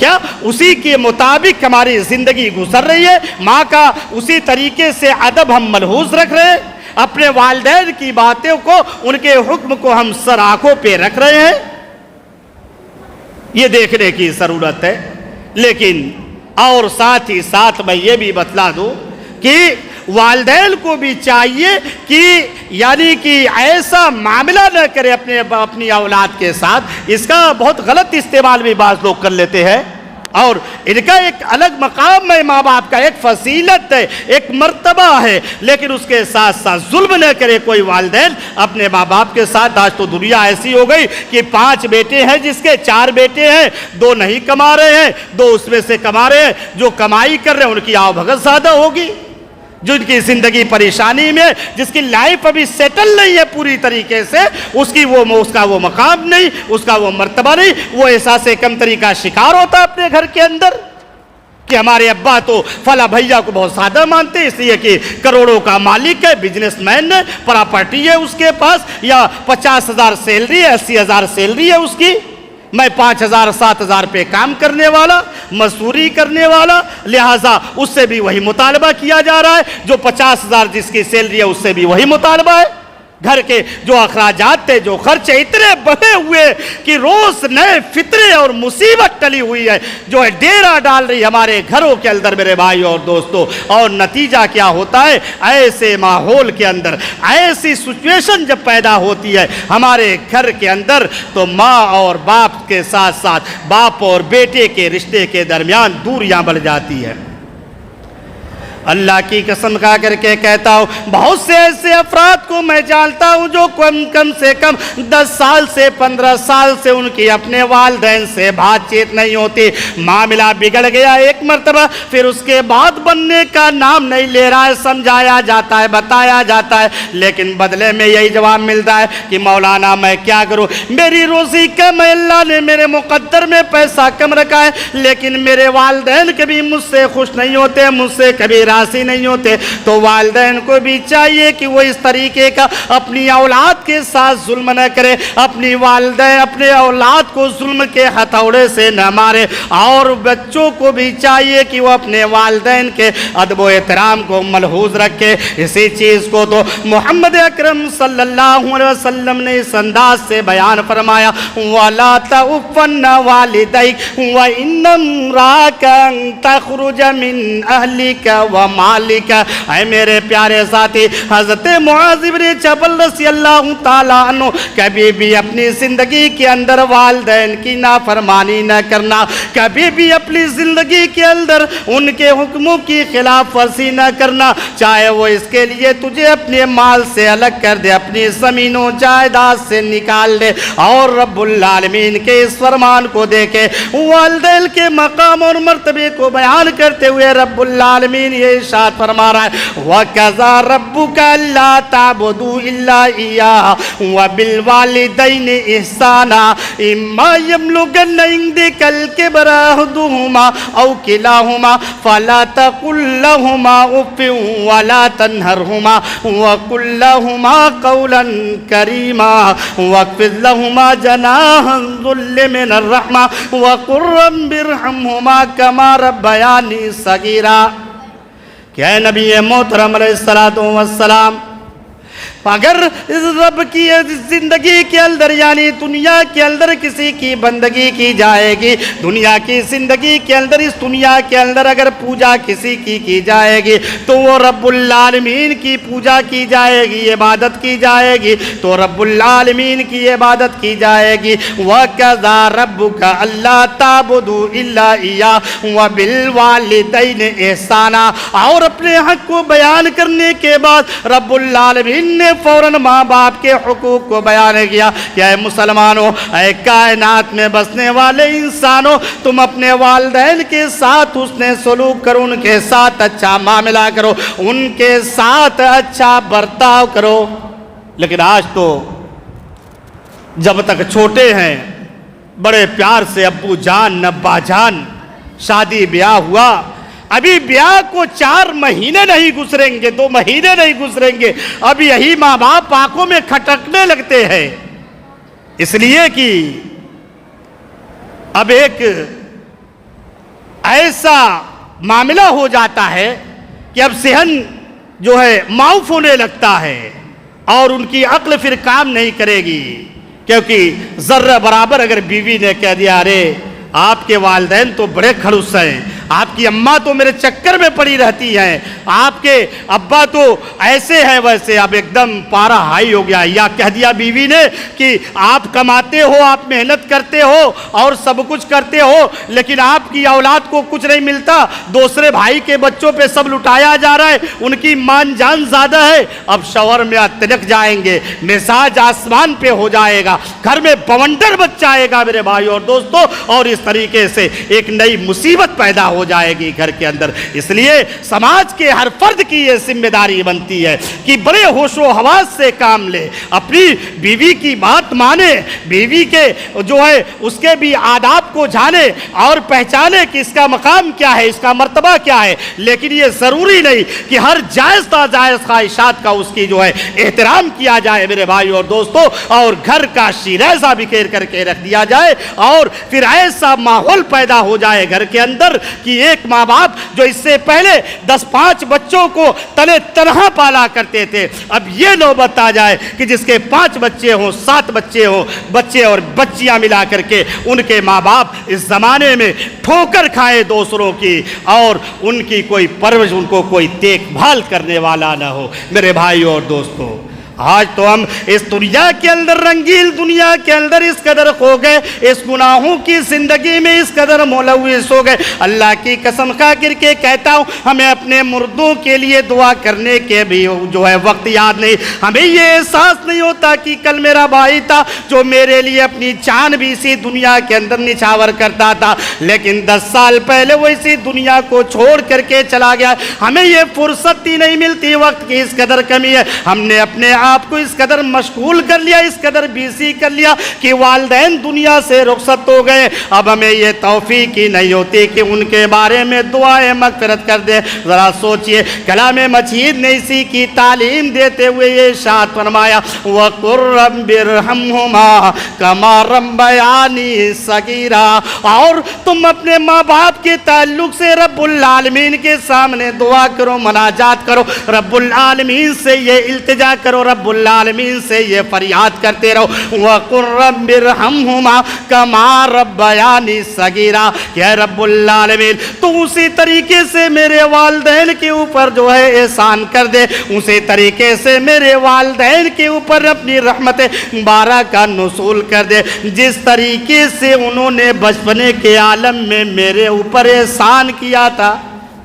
[SPEAKER 1] کیا اسی کے مطابق ہماری زندگی گزر رہی ہے؟ ماں کا اسی طریقے سے ادب ہم ملحوظ رکھ رہے ہیں؟ اپنے والدین کی باتوں کو، ان کے حکم کو ہم سر آنکھوں پہ رکھ رہے ہیں؟ یہ دیکھنے کی ضرورت ہے۔ لیکن اور ساتھ ہی ساتھ میں یہ بھی بتلا دوں کہ والدین کو بھی چاہیے کہ یعنی کہ ایسا معاملہ نہ کرے اپنی اولاد کے ساتھ۔ اس کا بہت غلط استعمال بھی بعض لوگ کر لیتے ہیں، اور ان کا ایک الگ مقام ہے، ماں باپ کا ایک فضیلت ہے، ایک مرتبہ ہے، لیکن اس کے ساتھ ساتھ ظلم نہ کرے کوئی والدین اپنے ماں باپ کے ساتھ۔ آج تو دنیا ایسی ہو گئی کہ 5 بیٹے ہیں، جس کے 4 بیٹے ہیں، 2 نہیں کما رہے ہیں، 2 اس میں سے کما رہے ہیں۔ جو کمائی کر رہے ہیں ان کی آؤ بھگت زیادہ ہوگی، جن کی زندگی پریشانی میں، جس کی لائف ابھی سیٹل نہیں ہے پوری طریقے سے، اس کا وہ مقام نہیں، اس کا وہ مرتبہ نہیں، وہ احساس کمتری کا شکار ہوتا ہے اپنے گھر کے اندر کہ ہمارے ابا تو فلاں بھیا کو بہت زیادہ مانتے ہیں، اس لیے کہ کروڑوں کا مالک ہے، بزنس مین ہے، پراپرٹی ہے اس کے پاس، یا 50,000 سیلری ہے، 80,000 سیلری ہے اس کی، میں 5,000 7,000 پہ کام کرنے والا، مزدوری کرنے والا، لہٰذا اس سے بھی وہی مطالبہ کیا جا رہا ہے، جو 50,000 جس کی سیلری ہے اس سے بھی وہی مطالبہ ہے۔ گھر کے جو اخراجات تھے، جو خرچے اتنے بڑھے ہوئے کہ روز نئے فطرے اور مصیبت ٹلی ہوئی ہے جو ہے ڈیرا ڈال رہی ہمارے گھروں کے اندر میرے بھائی اور دوستوں۔ اور نتیجہ کیا ہوتا ہے؟ ایسے ماحول کے اندر، ایسی سچویشن جب پیدا ہوتی ہے ہمارے گھر کے اندر، تو ماں اور باپ کے ساتھ ساتھ باپ اور بیٹے کے رشتے کے درمیان دوریاں بڑھ جاتی ہے۔ اللہ کی قسم کھا کر کے کہتا ہوں، بہت سے ایسے افراد کو میں جانتا ہوں جو کم سے کم 10 سال سے 15 سال سے ان کی اپنے والدین سے بات چیت نہیں ہوتی۔ معاملہ بگڑ گیا ایک مرتبہ، پھر اس کے بعد بننے کا نام نہیں لے رہا ہے، سمجھایا جاتا ہے، بتایا جاتا ہے، لیکن بدلے میں یہی جواب ملتا ہے کہ مولانا میں کیا کروں، میری روزی کم ہے، اللہ نے میرے مقدر میں پیسہ کم رکھا ہے، لیکن میرے والدین کبھی مجھ سے خوش نہیں ہوتے، مجھ سے کبھی راضی نہیں ہوتے۔ تو والدین کو بھی چاہیے کہ وہ اس طریقے کا اپنی اولاد کے ساتھ ظلم نہ کرے، اپنے اولاد کو ظلم کے ہتھوڑے سے نہ مارے، اور بچوں کو بھی چاہیے کہ وہ اپنے والدین کے ادب و احترام کو ملحوظ رکھے۔ اسی چیز کو تو محمد اکرم صلی اللہ علیہ وسلم نے اس انداز سے بیان فرمایا، وَلَا تَعُفَّنَّ وَالِدَيْكَ وَإِنَّ امْرَأَكَ أَن تَخْرُجَ مِنْ أَهْلِكَ وَمَالِكَ۔ اے میرے پیارے ساتھی، حضرت معاذ بن جبل رضی اللہ تعالیٰ عنہ کبھی بھی اپنی زندگی کے اندر والدین کی نافرمانی نہ کرنا، کبھی بھی اپنی زندگی کے اندر ان کے حکموں کی خلاف ورزی نہ کرنا، چاہے وہ اس کے لیے تجھے اپنے مال سے الگ کر دے، اپنی زمین و جائیداد سے نکال دے۔ اور رب العالمین کے اس فرمان کو دیکھے، والدین کے مقام اور مرتبے کو بیان کرتے ہوئے رب العالمین یہ ارشاد فرما رہا ہے، وَقَضَىٰ رَبُّكَ أَلَّا تَعْبُدُوا إِلَّا إِيَّاهُ وَبِالْوَالِدَيْنِ إِحْسَانًا إِمَّا يَبْلُغَنَّ عِندَكَ الْكِبَرَ أَحَدُهُمَا أَوْ كِلَاهُمَا فَلَا تَقُل لَّهُمَا أُفٍّ وَلَا تَنْهَرْهُمَا وَقُل لَّهُمَا قَوْلًا كَرِيمًا وَاخْفِضْ لَهُمَا جَنَاحَ الذُّلِّ مِنَ الرَّحْمَةِ وَقُل رَّبِّ ارْحَمْهُمَا كَمَا رَبَّيَانِي صَغِيرًا۔ کہ اے نبی محترم علیہ السلام، اگر رب کی زندگی کے اندر یعنی دنیا کے اندر کسی کی بندگی کی جائے گی، دنیا کی زندگی کے اندر، اس دنیا کے اندر اگر پوجا کسی کی جائے گی تو وہ رب العالمین کی پوجا کی جائے گی، عبادت کی جائے گی، تو رب العالمین کی عبادت کی جائے گی۔ وَقَضَىٰ رَبُّكَ أَلَّا تَعْبُدُوا إِلَّا إِيَّاهُ وَبِالْوَالِدَيْنِ إِحْسَانًا۔ اور اپنے حق کو بیان کرنے کے بعد رب العالمین نے فوراً ماں باپ کے حقوق کو بیان کیا کہ اے مسلمانوں، اے کائنات میں بسنے والے انسانوں، تم اپنے والدین کے ساتھ حسن سلوک کرو، ان کے ساتھ اچھا معاملہ کرو، ان کے ساتھ اچھا برتاؤ کرو۔ لیکن آج تو جب تک چھوٹے ہیں بڑے پیار سے ابو جان ابا جان، شادی بیاہ ہوا، ابھی بیاہ کو 4 مہینے نہیں گزریں گے، 2 مہینے نہیں گزریں گے، اب یہی ماں باپ آنکھوں میں کھٹکنے لگتے ہیں، اس لیے کہ اب ایک ایسا معاملہ ہو جاتا ہے کہ اب صحن جو ہے معاف ہونے لگتا ہے اور ان کی عقل پھر کام نہیں کرے گی، کیونکہ ذرہ برابر اگر بیوی نے کہہ دیا ارے آپ کے والدین تو بڑے کھڑوس ہیں، آپ کی اماں تو میرے چکر میں پڑی رہتی ہیں، آپ کے ابا تو ایسے ہیں ویسے، اب ایک دم پارا ہائی ہو گیا، یا کہہ دیا بیوی نے کہ آپ کماتے ہو، آپ محنت کرتے ہو اور سب کچھ کرتے ہو، لیکن آپ کی اولاد کو کچھ نہیں ملتا، دوسرے بھائی کے بچوں پہ سب لٹایا جا رہا ہے، ان کی مان جان زیادہ ہے، اب شوہر میں تلک جائیں گے، مزاج آسمان پہ ہو جائے گا، گھر میں بونڈر بچ جائے گا میرے بھائی اور دوستوں، اور اس طریقے سے ایک نئی مصیبت پیدا ہو جائے گی گھر کے اندر۔ اس لیے سماج کے ہر فرد کی یہ ذمہ داری بنتی ہے کہ بڑے ہوش و حواس سے کام لے، اپنی بیوی کی بات مانے، بیوی کے جو ہے اس کے بھی آداب کو جانے اور پہچانے کہ اس کا مقام کیا ہے، اس کا مرتبہ کیا ہے، لیکن یہ ضروری نہیں کہ ہر جائز ناجائز خواہشات کا اس کی جو ہے احترام کیا جائے میرے بھائی اور دوستوں، اور گھر کا شیرازہ بکھیر کر کے رکھ دیا جائے، اور پھر ایسا ماحول پیدا ہو جائے گھر کے اندر کہ ایک ماں باپ جو اس سے پہلے 10-5 بچوں کو تنے تنہا پالا کرتے تھے، اب یہ نوبت آ جائے کہ جس کے 5 بچے ہوں، 7 بچے ہوں، بچے اور بچیاں ملا کر کے ان کے ماں باپ اس زمانے میں ٹھوکر کھائے دوسروں کی، اور ان کی کوئی پرورش، ان کو کوئی دیکھ بھال کرنے والا نہ ہو میرے بھائی اور دوستوں۔ آج تو ہم اس دنیا کے اندر، رنگیل دنیا کے اندر اس قدر کھو گئے، اس گناہوں کی زندگی میں اس قدر ملوث ہو گئے، اللہ کی قسم کھا کر کے کہتا ہوں ہمیں اپنے مردوں کے لیے دعا کرنے کے بھی جو ہے وقت یاد نہیں، ہمیں یہ احساس نہیں ہوتا کہ کل میرا بھائی تھا جو میرے لیے اپنی جان بھی اسی دنیا کے اندر نچھاور کرتا تھا، لیکن 10 سال پہلے وہ اسی دنیا کو چھوڑ کر کے چلا گیا، ہمیں یہ فرصت ہی نہیں ملتی، وقت کی اس قدر کمی ہے، ہم نے اپنے آپ کو اس قدر مشغول کر لیا، اس قدر بیزی کر لیا کہ والدین دنیا سے رخصت ہو گئے، اب ہمیں یہ توفیق ہی نہیں ہوتی کہ ان کے بارے میں دعائیں مغفرت کر دیں۔ ذرا سوچئے، کلام مجید نے اسی کی تعلیم دیتے ہوئے یہ ارشاد فرمایا وَقُلْ رَبِّ ارْحَمْهُمَا كَمَا رَبَّيَانِي صَغِيرًا، اور تم اپنے ماں باپ کے تعلق سے رب العالمین کے سامنے دعا کرو، مناجات کرو، رب العالمین سے یہ التجا کرو، رب العالمین سے یہ فریاد کرتے رہو وَقُلْ رَبِّ ارْحَمْهُمَا كَمَا رَبَّيَانِي صَغِيرًا، کہ اے رب العالمین تو اسی طریقے سے میرے والدین کے اوپر جو ہے احسان کر دے، اسی طریقے سے میرے والدین کے اوپر اپنی رحمت مبارکہ نزول کر دے، جس طریقے سے انہوں نے بچپنے کے عالم میں میرے اوپر احسان کیا تھا۔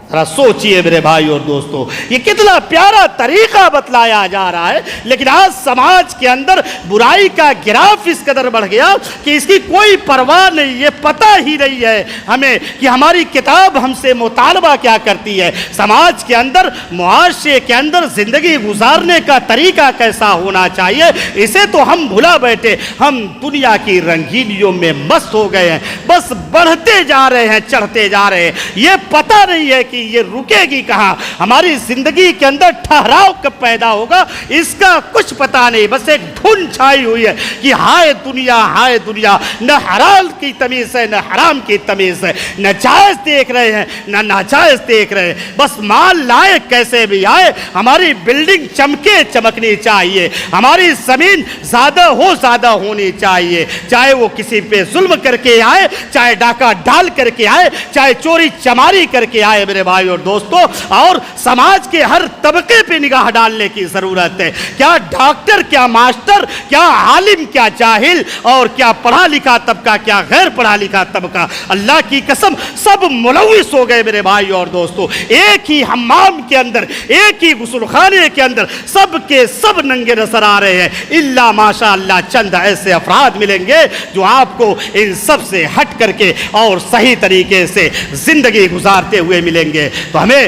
[SPEAKER 1] ذرا سوچئے میرے بھائی اور دوستو، یہ کتنا پیارا طریقہ بتلایا جا رہا ہے، لیکن آج سماج کے اندر برائی کا گراف اس قدر بڑھ گیا کہ اس کی کوئی پرواہ نہیں، یہ پتہ ہی نہیں ہے ہمیں کہ ہماری کتاب ہم سے مطالبہ کیا کرتی ہے، سماج کے اندر، معاشرے کے اندر زندگی گزارنے کا طریقہ کیسا ہونا چاہیے، اسے تو ہم بھلا بیٹھے، ہم دنیا کی رنگینیوں میں مست ہو گئے ہیں، بس بڑھتے جا رہے ہیں، چڑھتے جا رہے ہیں، یہ پتہ نہیں ہے کہ یہ رکے گی کہاں، ہماری زندگی کے اندر ٹھہراؤ کب پیدا ہوگا اس کا کچھ پتہ نہیں، بس ایک دھن چھائی ہوئی ہے کہ ہائے دنیا، نہ حلال کی تمیز ہے، نہ حرام کی تمیز ہے، نہ جائز دیکھ رہے ہیں نہ ناجائز دیکھ رہے ہیں، بس مال لائے کیسے بھی آئے، ہماری بلڈنگ چمکنی چاہیے، ہماری زمین زیادہ ہونی چاہیے، چاہے وہ کسی پہ ظلم کر کے آئے، چاہے ڈاکہ ڈال کر کے آئے، چاہے چوری چماری کر کے آئے میرے بھائی اور دوستو، اور سماج کے ہر طبقے پہ نگاہ ڈالنے کی ضرورت ہے، کیا ڈاکٹر، کیا ماسٹر، کیا عالم، کیا جاہل، اور کیا پڑھا لکھا طبقہ، کیا غیر پڑھا لکھا طبقہ، اللہ کی قسم سب ملوث ہو گئے میرے بھائی اور دوستو، ایک ہی حمام کے اندر، ایک ہی غسل خانے کے اندر سب کے سب ننگے نظر آ رہے ہیں، الا ماشاء اللہ چند ایسے افراد ملیں گے جو آپ کو ان سب سے ہٹ کر کے اور صحیح طریقے سے زندگی گزارتے ہوئے ملیں گے۔ تو ہمیں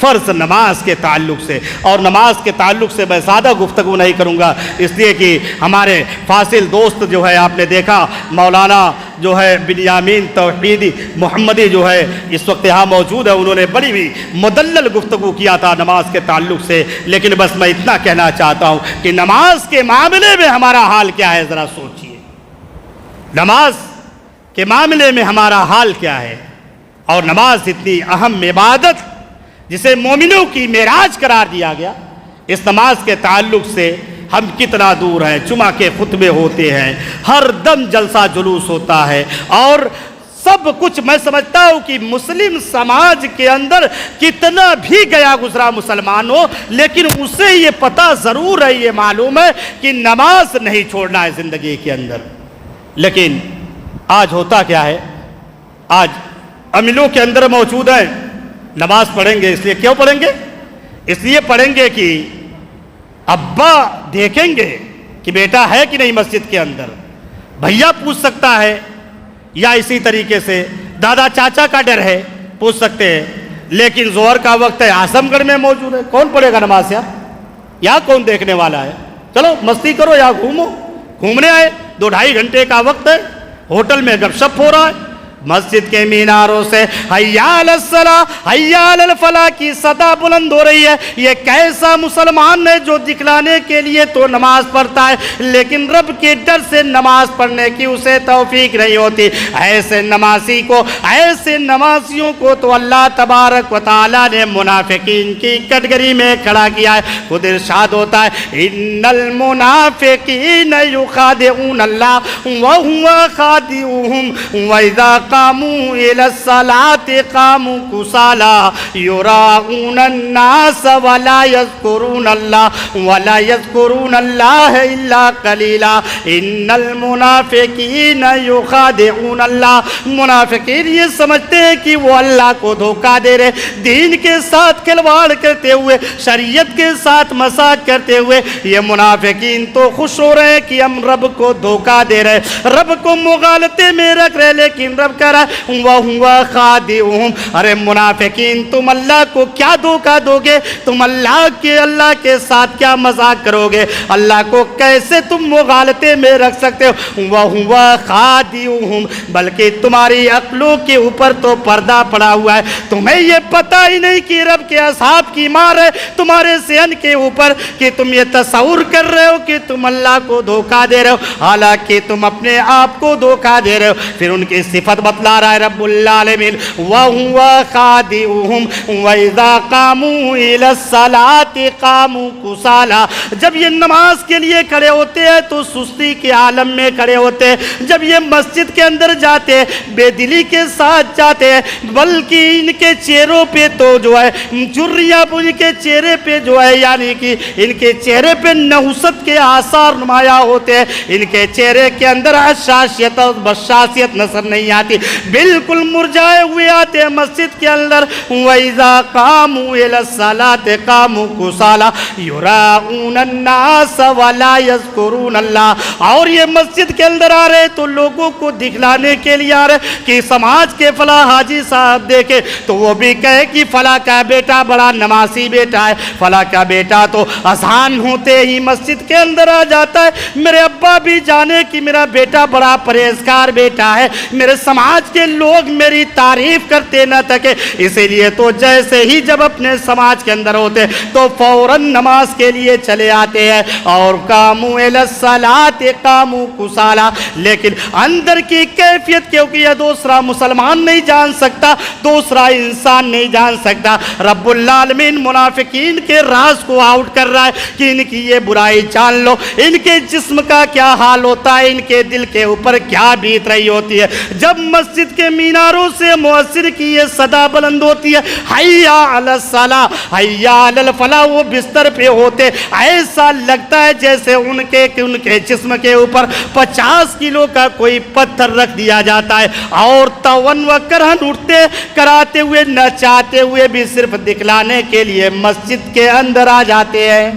[SPEAKER 1] فرض نماز کے تعلق سے، اور نماز کے تعلق سے میں زیادہ گفتگو نہیں کروں گا، اس لیے کہ ہمارے فاضل دوست جو ہے آپ نے دیکھا مولانا جو ہے بنیامین توحیدی محمدی جو ہے اس وقت یہاں موجود ہے، انہوں نے بڑی بھی مدلل گفتگو کیا تھا نماز کے تعلق سے، لیکن بس میں اتنا کہنا چاہتا ہوں کہ نماز کے معاملے میں ہمارا حال کیا ہے، ذرا سوچئے نماز کے معاملے میں ہمارا حال کیا ہے، اور نماز اتنی اہم عبادت جسے مومنوں کی معراج قرار دیا گیا، اس نماز کے تعلق سے ہم کتنا دور ہیں۔ جمعہ کے خطبے ہوتے ہیں، ہر دم جلسہ جلوس ہوتا ہے، اور سب کچھ میں سمجھتا ہوں کہ مسلم سماج کے اندر کتنا بھی گیا گزرا مسلمان ہو، لیکن اسے یہ پتہ ضرور ہے، یہ معلوم ہے کہ نماز نہیں چھوڑنا ہے زندگی کے اندر۔ لیکن آج ہوتا کیا ہے، آج عملوں کے اندر موجود ہے، نماز پڑھیں گے، اس لیے کیوں پڑھیں گے؟ اس لیے پڑھیں گے کہ ابا دیکھیں گے کہ بیٹا ہے کہ نہیں مسجد کے اندر، بھیا پوچھ سکتا ہے، یا اسی طریقے سے دادا چاچا کا ڈر ہے، پوچھ سکتے ہیں۔ لیکن ظہر کا وقت ہے، اعظم گڑھ میں موجود ہے، کون پڑھے گا نماز یار؟ یا کون دیکھنے والا ہے؟ چلو مستی کرو یا گھومو، گھومنے آئے، 2-2.5 گھنٹے کا وقت ہے، ہوٹل میں گپ شپ ہو رہا ہے، مسجد کے میناروں سے حی علی الصلاۃ حی علی الفلاح کی صدا بلند ہو رہی ہے۔ یہ کیسا مسلمان ہے جو دکھلانے کے لیے تو نماز پڑھتا ہے، لیکن رب کے ڈر سے نماز پڑھنے کی اسے توفیق نہیں ہوتی۔ ایسے نمازی کو، ایسے نمازیوں کو تو اللہ تبارک و تعالیٰ نے منافقین کی کیٹگری میں کھڑا کیا ہے۔ خود ارشاد ہوتا ہے ان المنافقین یخادعون اللہ وہو خادعهم وَإِذَا قاموا إلى الصلاة قاموا كسالى يراءون الناس ولا يذكرون الله إلا قليلا إن المنافقين يخادعون الله۔ منافقین یہ سمجھتے ہیں کہ وہ اللہ کو دھوکہ دے رہے، دین کے ساتھ کھلواڑ کرتے ہوئے، شریعت کے ساتھ مذاق کرتے ہوئے یہ منافقین تو خوش ہو رہے ہیں کہ ہم رب کو دھوکہ دے رہے، رب کو مغالطے میں رکھ رہے، لیکن رب کہہ رہا ہے وَهُوَ خَادِعُهُمْ۔ ارے منافقین تم اللہ کو کیا دھوکہ دو گے؟ تم اللہ کے ساتھ کیا مذاق کرو گے؟ اللہ کو کیسے تم مغالطے میں رکھ سکتے ہو؟ وَهُوَ خَادِعُهُمْ، بلکہ تمہاری عقلوں کے اوپر تو پردہ پڑا ہوا ہے، تمہیں یہ پتہ ہی نہیں کہ رب کے اصحاب کی مار ہے تمہارے ذہن کے اوپر، کہ تم یہ تصور کر رہے ہو کہ تم اللہ کو دھوکہ دے رہے ہو، حالانکہ تم اپنے آپ کو دھوکہ دے رہے ہو۔ پھر ان کی صفت بتلا رہا ہے رب العالمین وَهُوَ خَادِعُهُمْ وَإِذَا قَامُوا إِلَى الصَّلَاةِ قَامُوا كُسَالَى۔ جب یہ نماز کے لیے کھڑے ہوتے ہیں تو سستی کے عالم میں کھڑے ہوتے ہیں، جب یہ مسجد کے اندر جاتے ہیں بے دلی کے ساتھ جاتے ہیں، بلکہ ان کے چہروں پہ تو جو ہے جریاں، ان کے چہرے پہ جو ہے یعنی کہ ان کے چہرے پہ نحوست کے آثار نمایاں ہوتے ہیں، ان کے چہرے کے اندر حشاشیت اور بشاشیت نظر نہیں آتی، بالکل مرجھائے ہوئے آتے ہیں مسجد کے اندر۔ وَإِذَا قَامُوا إِلَى الصَّلَاةِ قَامُوا كُسَالَى يُرَاءُونَ النَّاسَ وَلَا يَذْكُرُونَ اللَّهَ۔ اور یہ مسجد کے اندر آ رہے تو لوگوں کو دکھلانے کے لیے آ رہے کہ سماج کے فلاں حاجی صاحب دیکھے تو وہ بھی کہے کہ فلاں کا بیٹا بڑا نمازی بیٹا ہے، فلاں کا بیٹا تو اذان ہوتے ہی مسجد کے اندر آ جاتا ہے، میرے ابا بھی جانے کہ میرا بیٹا بڑا پرہیزگار بیٹا ہے، میرے سماج کے لوگ میری تعریف کرتے نہ تھکے، اسی لیے تو جیسے ہی جب اپنے سماج کے اندر ہوتے تو فوراً نماز کے لیے چلے آتے ہیں، اور قاموا الی الصلاۃ قاموا کسالى۔ لیکن اندر کی کیفیت کیونکہ یہ دوسرا مسلمان نہیں جان سکتا، دوسرا انسان نہیں جان سکتا، رب العالمین منافقین کے راز کو آؤٹ کر رہا ہے کہ ان کی یہ برائی جان لو، ان کے جسم کا کیا حال ہوتا ہے، ان کے دل کے اوپر کیا بیت رہی ہوتی ہے۔ جب مسجد کے میناروں سے مؤذن کی یہ صدا بلند ہوتی ہے حی علی الصلاۃ حی علی الفلاح، وہ بستر پہ ہوتے ایسا لگتا ہے جیسے ان کے جسم کے اوپر 50 کلو کا کوئی پتھر رکھ دیا جاتا ہے، اور تون و کرہن اٹھتے کراتے ہوئے نہ چاہتے ہوئے بھی صرف دکھلانے کے لیے مسجد کے اندر آ جاتے ہیں۔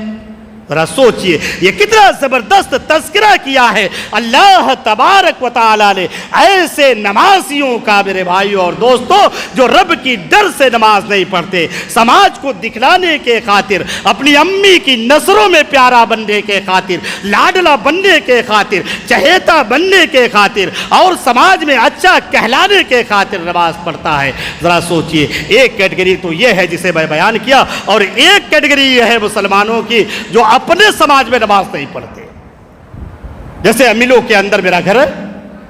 [SPEAKER 1] ذرا سوچئے یہ کتنا زبردست تذکرہ کیا ہے اللہ تبارک و تعالی نے ایسے نمازیوں کا میرے بھائیوں اور دوستوں جو رب کی ڈر سے نماز نہیں پڑھتے، سماج کو دکھلانے کے خاطر، اپنی امی کی نظروں میں پیارا بننے کے خاطر، لاڈلا بننے کے خاطر، چہیتا بننے کے خاطر اور سماج میں اچھا کہلانے کے خاطر نماز پڑھتا ہے۔ ذرا سوچئے ایک کیٹیگری تو یہ ہے جسے میں بیان کیا، اور ایک کیٹیگری یہ ہے مسلمانوں کی جو اپنے سماج میں نماز نہیں پڑھتے۔ جیسے امیلوں کے اندر میرا گھر ہے،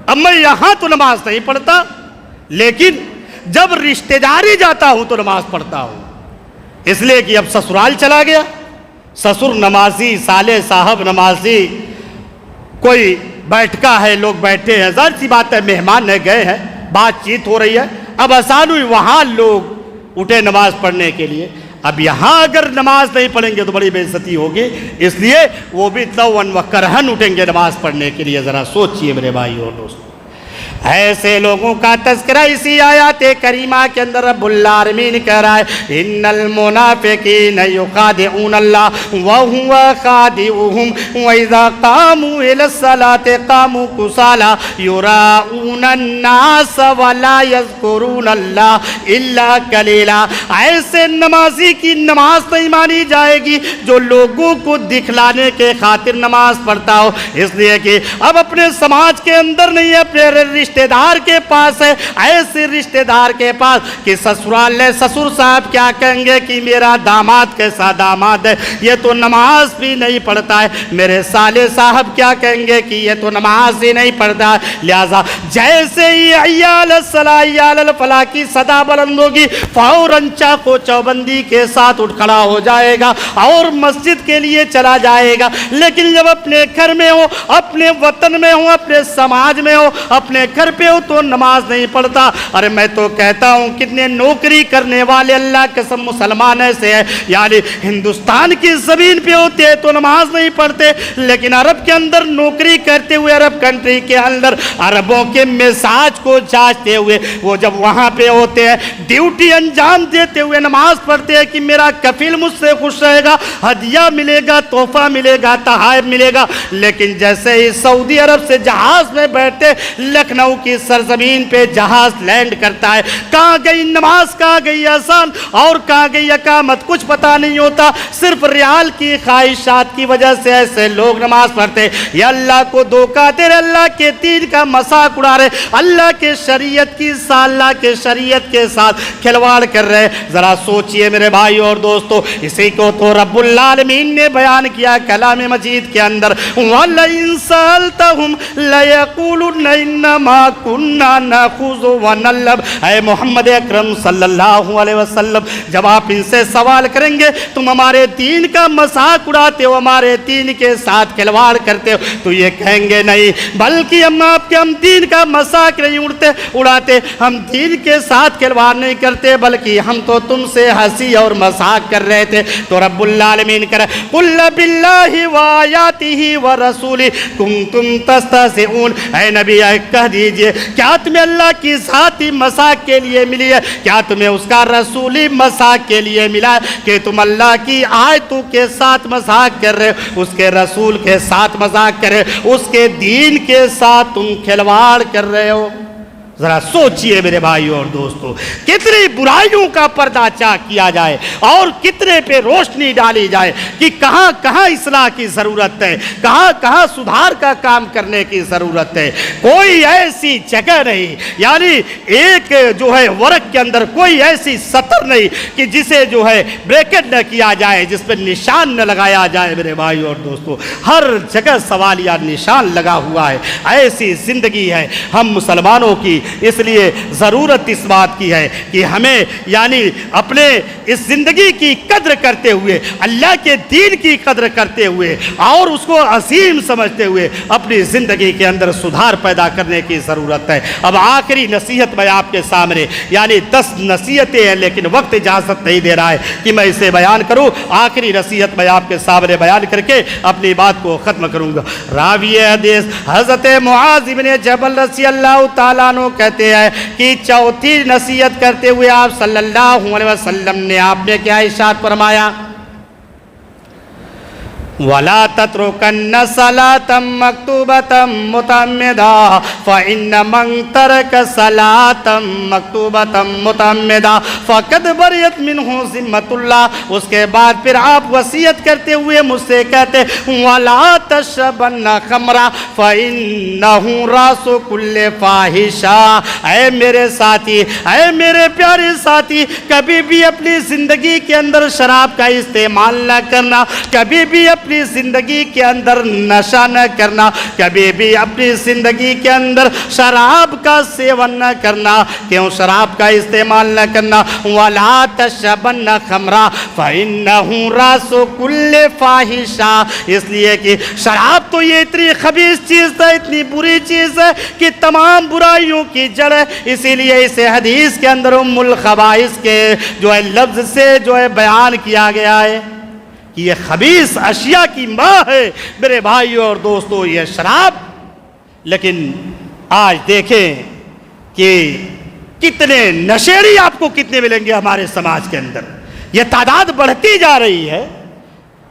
[SPEAKER 1] اب میں یہاں تو نماز نہیں پڑھتا، لیکن جب رشتہ داری جاتا ہوں تو نماز پڑھتا ہوں، اس لیے کہ اب سسرال چلا گیا، سسر نمازی، سالے صاحب نمازی، کوئی بیٹھکا ہے، لوگ بیٹھے ہیں، ظاہر سی بات ہے مہمان ہے، گئے ہیں، بات چیت ہو رہی ہے، اب آسان ہوئی وہاں لوگ اٹھے نماز پڑھنے کے لیے، اب یہاں اگر نماز نہیں پڑھیں گے تو بڑی بے عزتی ہوگی، اس لیے وہ بھی طوعاً و کرہن اٹھیں گے نماز پڑھنے کے لیے۔ ذرا سوچئے میرے بھائی اور دوستو، ایسے لوگوں کا تذکرہ اسی آیات کریمہ کے اندر رب العالمین کہہ رہا ہے ان المنافقین یخادعون اللہ وہو خادعهم واذا قاموا الى الصلاة قاموا کسالى یراؤون الناس ولا یذکرون اللہ الا قلیلا۔ ایسے نمازی کی نماز نہیں مانی جائے گی جو لوگوں کو دکھلانے کے خاطر نماز پڑھتا ہو، اس لیے کہ اب اپنے سماج کے اندر نہیں، اپنے رشتہ دار کے پاس ہے، ایسے رشتہ دار کے پاس کہ سسرال لے، سسر صاحب کیا کہیں گے کہ میرا داماد کیسا داماد ہے، یہ تو نماز بھی نہیں پڑھتا ہے، میرے سالے صاحب کیا کہیں گے کہ یہ تو نماز ہی نہیں پڑھتا ہے۔ لہذا جیسے ہی عیال الصلاح عیال الفلاح کی صدا بلند ہوگی، فوراً چاقو چوبندی کے ساتھ اٹھ کھڑا ہو جائے گا اور مسجد کے لیے چلا جائے گا۔ لیکن جب اپنے گھر میں ہو، اپنے وطن میں ہو، اپنے سماج میں ہو، اپنے گھر پہ ہو تو نماز نہیں پڑھتا۔ ارے میں تو کہتا ہوں کتنے نوکری کرنے والے اللہ قسم مسلمان ایسے ہیں، یعنی ہندوستان کی زمین پہ ہوتے ہیں تو نماز نہیں پڑھتے، لیکن عرب کے اندر نوکری کرتے ہوئے، عرب کنٹری کے اندر عربوں کے مزاج کو جانچتے ہوئے وہ جب وہاں پہ ہوتے ہیں ڈیوٹی انجام دیتے ہوئے نماز پڑھتے ہیں کہ میرا کفیل مجھ سے خوش رہے گا، ہدیہ ملے گا، تحفہ ملے گا، تحائف ملے گا۔ لیکن جیسے ہی سعودی عرب سے جہاز میں بیٹھتے لکھنؤ کی سرزمین پہ جہاز لینڈ کرتا ہے، کہاں گئی نماز، کہاں گئی اذان اور کہاں گئی اقامت، کچھ پتہ نہیں ہوتا، صرف ریال کی خواہشات کی وجہ سے ایسے لوگ نماز پڑھتے، یا اللہ کو دھوکہ دے رہے، اللہ کے دین کا مذاق اڑا رہے، اللہ کے شریعت کی اللہ کے شریعت کے ساتھ کھلواڑ کر رہے۔ ذرا سوچئے میرے بھائی اور دوستو، اسی کو تو رب العالمین نے بیان کیا کلام مجید کے اندر، وَلَئِن سَأَلْتَهُمْ لَيَقُولُنَّ إِنَّمَا كُنَّا نَخُوضُ وَنَلْعَبُ۔ اے محمد اکرم صلی اللہ علیہ وسلم، جب آپ ان سے سوال کریں گے تم ہمارے دین کا مذاق اڑاتے ہو، ہمارے دین کے ساتھ کھلواڑ کرتے ہو، تو یہ کہیں گے نہیں، بلکہ ہم دین کا مذاق نہیں اڑاتے، ہم دین کے ساتھ کھلواڑ نہیں کرتے، بلکہ ہم تو تم سے ہنسی اور مذاق کر رہے تھے۔ تو رب العالمین کہہ رہے قُلْ بِاللَّهِ وَآيَاتِهِ وَرَسُولِهِ كُنْتُمْ تَسْتَهْزِئُونَ۔ اے نبی کہہ دیجئے کیا تمہیں اللہ کی ذاتی مذاق کے لیے ملی ہے، کیا تمہیں اس کا رسولی مذاق کے لیے ملا ہے کہ تم اللہ کی آیتوں کے ساتھ مذاق کر رہے ہو، اس کے رسول کے ساتھ مذاق کر رہے ہو، اس کے دین کے ساتھ تم کھلواڑ کر رہے ہو؟ ذرا سوچئے میرے بھائیوں اور دوستو، کتنی برائیوں کا پردہ چاک کیا جائے اور کتنے پہ روشنی ڈالی جائے کہ کہاں کہاں اصلاح کی ضرورت ہے، کہاں کہاں سدھار کا کام کرنے کی ضرورت ہے۔ کوئی ایسی جگہ نہیں، یعنی ایک جو ہے ورق کے اندر کوئی ایسی سطر نہیں کہ جسے جو ہے بریکٹ نہ کیا جائے، جس پہ نشان نہ لگایا جائے۔ میرے بھائیوں اور دوستو، ہر جگہ سوالیہ نشان لگا ہوا ہے۔ ایسی زندگی ہے ہم مسلمانوں کی، اس لیے ضرورت اس بات کی ہے کہ ہمیں یعنی اپنے اس زندگی کی قدر کرتے ہوئے، اللہ کے دین کی قدر کرتے ہوئے اور اس کو عظیم سمجھتے ہوئے اپنی زندگی کے اندر سدھار پیدا کرنے کی ضرورت ہے۔ اب آخری نصیحت میں آپ کے سامنے، یعنی 10 نصیحتیں ہیں لیکن وقت اجازت نہیں دے رہا ہے کہ میں اسے بیان کروں، آخری نصیحت میں آپ کے سامنے بیان کر کے اپنی بات کو ختم کروں گا۔ راوی حدیث حضرت معاذ بن جبل رضی اللہ تعالیٰ عنہ کہتے ہیں کہ چوتھی نصیحت کرتے ہوئے آپ صلی اللہ علیہ وسلم نے آپ نے کیا ارشاد فرمایا؟ ولا تتركن صلاة مكتوبة متعمدا فإن من ترك صلاة مكتوبة متعمدا فقد برئت منه ذمة اللہ۔ اس کے بعد پھر آپ وصیت کرتے ہوئے مجھ سے کہتے ولا تشربن خمرا فإنه رأس كل فاحشہ۔ اے میرے ساتھی، اے میرے پیارے ساتھی، کبھی بھی اپنی زندگی کے اندر شراب کا استعمال نہ کرنا، کبھی بھی اپنی زندگی کے اندر نشہ نہ کرنا، کبھی بھی اپنی زندگی کے اندر شراب کا سیون نہ کرنا۔ کیوں شراب کا استعمال نہ کرنا؟ وَلَا تَشْرَبَنَّ خَمْرًا فَإِنَّهُ رَأْسُ كُلِّ فَاحِشَةٍ، اس لیے کہ شراب تو یہ اتنی خبیث چیز ہے، اتنی بری چیز ہے کہ تمام برائیوں کی جڑ ہے۔ اسی لیے اس حدیث کے اندر ام الخبائث کے جو ہے لفظ سے جو ہے بیان کیا گیا ہے کہ یہ خبیث اشیاء کی ماں ہے میرے بھائیوں اور دوستوں، یہ شراب۔ لیکن آج دیکھیں کہ کتنے نشیڑی آپ کو کتنے ملیں گے ہمارے سماج کے اندر، یہ تعداد بڑھتی جا رہی ہے۔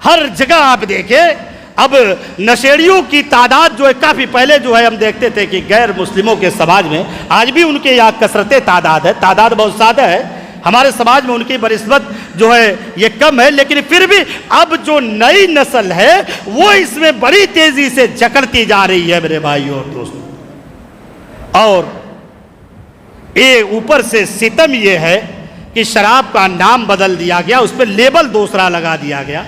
[SPEAKER 1] ہر جگہ آپ دیکھیں اب نشیڑیوں کی تعداد جو ہے، کافی پہلے جو ہے ہم دیکھتے تھے کہ غیر مسلموں کے سماج میں آج بھی ان کے یہاں کثرت تعداد ہے، تعداد بہت زیادہ ہے، ہمارے سماج میں ان کی بنسبت جو ہے یہ کم ہے، لیکن پھر بھی اب جو نئی نسل ہے وہ اس میں بڑی تیزی سے جکڑتی جا رہی ہے میرے بھائیوں اور دوستوں۔ اور یہ اوپر سے ستم یہ ہے کہ شراب کا نام بدل دیا گیا، اس پہ لیبل دوسرا لگا دیا گیا۔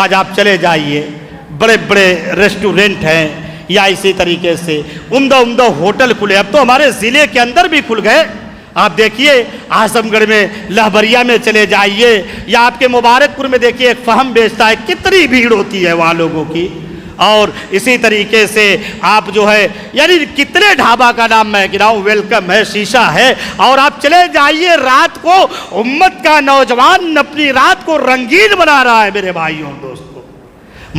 [SPEAKER 1] آج آپ چلے جائیے، بڑے بڑے ریسٹورنٹ ہیں یا اسی طریقے سے عمدہ عمدہ ہوٹل کھلے، اب تو ہمارے ضلع کے اندر بھی کھل گئے۔ آپ دیکھیے اعظم گڑھ میں، لہبریا میں چلے جائیے یا آپ کے مبارک پور میں دیکھیے ایک فہم بیچتا ہے، کتنی بھیڑ ہوتی ہے وہاں لوگوں کی۔ اور اسی طریقے سے آپ جو ہے یعنی کتنے ڈھابا کا نام میں گراؤں، ویلکم ہے، شیشہ ہے، اور آپ چلے جائیے رات کو امت کا نوجوان اپنی رات کو رنگین بنا رہا ہے میرے بھائیوں اور دوستوں،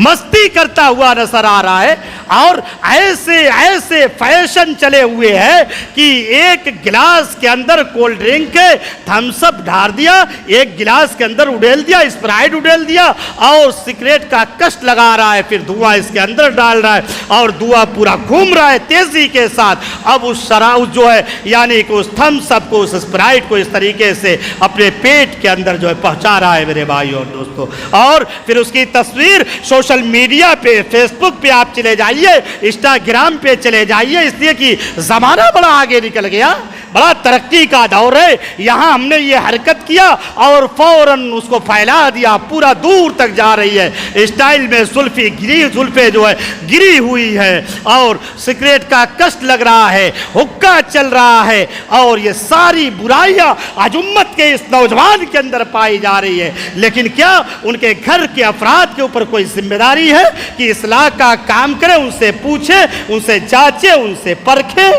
[SPEAKER 1] مستی کرتا ہوا نظر آ رہا ہے۔ اور ایسے ایسے فیشن چلے ہوئے ہیں کہ ایک گلاس کے اندر کولڈ ڈرنک تھمس اپ ڈھار دیا، ایک گلاس کے اندر اڈیل دیا، اسپرائٹ اڈیل دیا، اور سگریٹ کا کشت لگا رہا ہے، پھر دھواں اس کے اندر ڈال رہا ہے اور دھواں پورا گھوم رہا ہے تیزی کے ساتھ۔ اب اس شراب جو ہے یعنی کہ اس تھمس اپ کو، اس اسپرائٹ کو اس طریقے سے اپنے پیٹ کے اندر جو ہے پہنچا رہا ہے میرے بھائیوں اور دوستوں۔ اور پھر اس کی تصویر سوشل میڈیا پہ، فیس بک پہ آپ چلے جائیے، انسٹاگرام پہ چلے جائیے، اس لیے کہ زمانہ بڑا آگے نکل گیا، بڑا ترقی کا دور ہے۔ یہاں ہم نے یہ حرکت کیا اور فوراً اس کو پھیلا دیا، پورا دور تک جا رہی ہے۔ اسٹائل میں زلفیں جو ہے گری ہوئی ہے، اور سگریٹ کا کشت لگ رہا ہے، حقہ چل رہا ہے، اور یہ ساری برائیاں آج امت کے اس نوجوان کے اندر پائی جا رہی ہے۔ لیکن کیا ان کے گھر کے افراد کے اوپر کوئی ذمہ داری ہے کہ اصلاح کا کام کرے، ان سے پوچھے، ان سے جانچے، ان سے پرکھے؟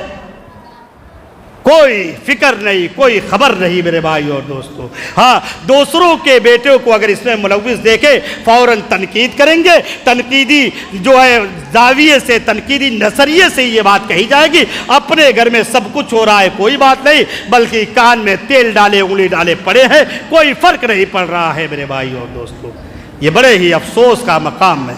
[SPEAKER 1] کوئی فکر نہیں، کوئی خبر نہیں میرے بھائی اور دوستو۔ ہاں، دوسروں کے بیٹوں کو اگر اس میں ملوث دیکھے فوراً تنقید کریں گے، تنقیدی جو ہے زاویے سے، تنقیدی نظریے سے یہ بات کہی جائے گی اپنے گھر میں سب کچھ ہو رہا ہے، کوئی بات نہیں، بلکہ کان میں تیل ڈالے، انگلی ڈالے پڑے ہیں، کوئی فرق نہیں پڑ رہا ہے میرے بھائی اور دوستو۔ یہ بڑے ہی افسوس کا مقام ہے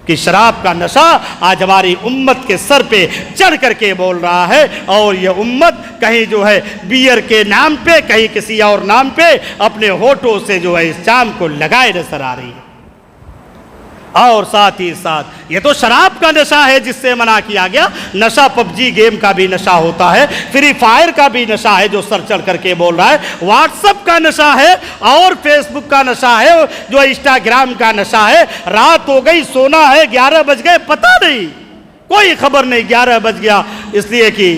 [SPEAKER 1] کہ شراب کا نشہ آج ہماری امت کے سر پہ چڑھ کر کے بول رہا ہے، اور یہ امت کہیں جو ہے بیئر کے نام پہ، کہیں کسی اور نام پہ اپنے ہونٹوں سے جو ہے اس جام کو لگائے نظر آ رہی ہے۔ اور ساتھ ہی ساتھ یہ تو شراب کا نشہ ہے جس سے منع کیا گیا، نشہ پب جی گیم کا بھی نشہ ہوتا ہے، فری فائر کا بھی نشہ ہے جو سر چڑھ کر کے بول رہا ہے، واٹس ایپ کا نشہ ہے، اور فیس بک کا نشہ ہے، جو انسٹاگرام کا نشہ ہے۔ رات ہو گئی، سونا ہے، 11 بج گئے، پتہ نہیں، کوئی خبر نہیں 11 بج گیا، اس لیے کہ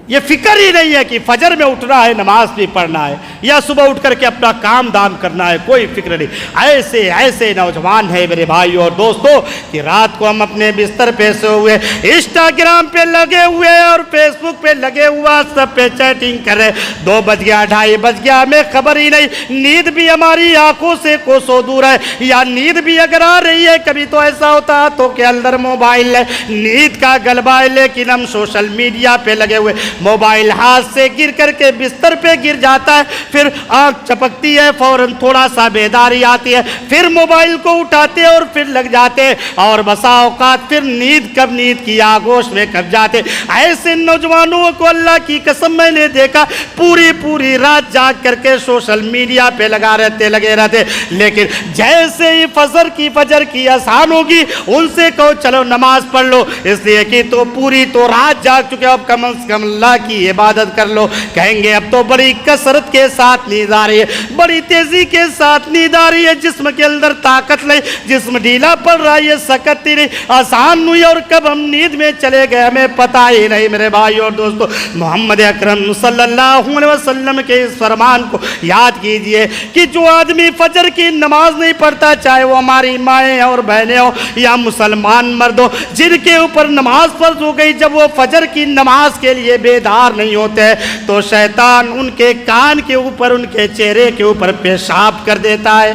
[SPEAKER 1] یہ فکر ہی نہیں ہے کہ فجر میں اٹھنا ہے، نماز بھی پڑھنا ہے، یا صبح اٹھ کر کے اپنا کام دام کرنا ہے، کوئی فکر نہیں۔ ایسے ایسے نوجوان ہیں میرے بھائیو اور دوستو کہ رات کو ہم اپنے بستر پہ سوئے ہوئے انسٹاگرام پہ لگے ہوئے اور فیس بک پہ لگے ہوا، سب پہ چیٹنگ کر رہے، 2 بج گیا، 2:30 بج گیا، ہمیں خبر ہی نہیں۔ نیند بھی ہماری آنکھوں سے کوسوں دور ہے، یا نیند بھی اگر آ رہی ہے کبھی تو ایسا ہوتا تو کہ اندر موبائل ہے، نیند کا غلبہ ہے، لیکن ہم سوشل میڈیا پہ لگے ہوئے، موبائل ہاتھ سے گر کر کے بستر پہ گر جاتا ہے، پھر آنکھ چپکتی ہے، فوراً تھوڑا سا بیداری آتی ہے، پھر موبائل کو اٹھاتے اور پھر لگ جاتے، اور بسا اوقات پھر نیند کی آغوش میں کب جاتے۔ ایسے نوجوانوں کو اللہ کی قسم میں نے دیکھا پوری رات جاگ کر کے سوشل میڈیا پہ لگے رہتے، لیکن جیسے ہی فجر کی اذان ہوگی ان سے کہو چلو نماز پڑھ لو، اس لیے کہ تو پوری تو رات جاگ چکے، اب کم از کم اللہ کی عبادت کر لو۔ کہیں گے اب تو بڑی کثرت کے ساتھ نیند آ رہی ہے، بڑی تیزی کے ساتھ نیند آ رہی ہے، جسم کے اندر طاقت نہیں، جسم ڈھیلا پڑ رہا ہے، یہ سکتی نہیں، آسان ہوئی اور کب ہم نیند میں چلے گئے ہمیں پتہ ہی نہیں۔ میرے بھائی اور دوستو، محمد اکرم صلی اللہ علیہ وسلم کے اس فرمان کو یاد کیجئے کہ جو آدمی فجر کی نماز نہیں پڑھتا، چاہے وہ ہماری مائیں اور بہنیں ہوں یا مسلمان مرد ہوں، جن کے اوپر نماز فرض ہو گئی، جب وہ فجر کی نماز کے لیے بیدار نہیں ہوتے تو شیطان ان کے کان کے اوپر، ان کے چہرے کے اوپر پیشاب کر دیتا ہے۔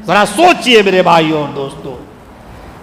[SPEAKER 1] ذرا سوچئے میرے بھائیوں اور دوستو،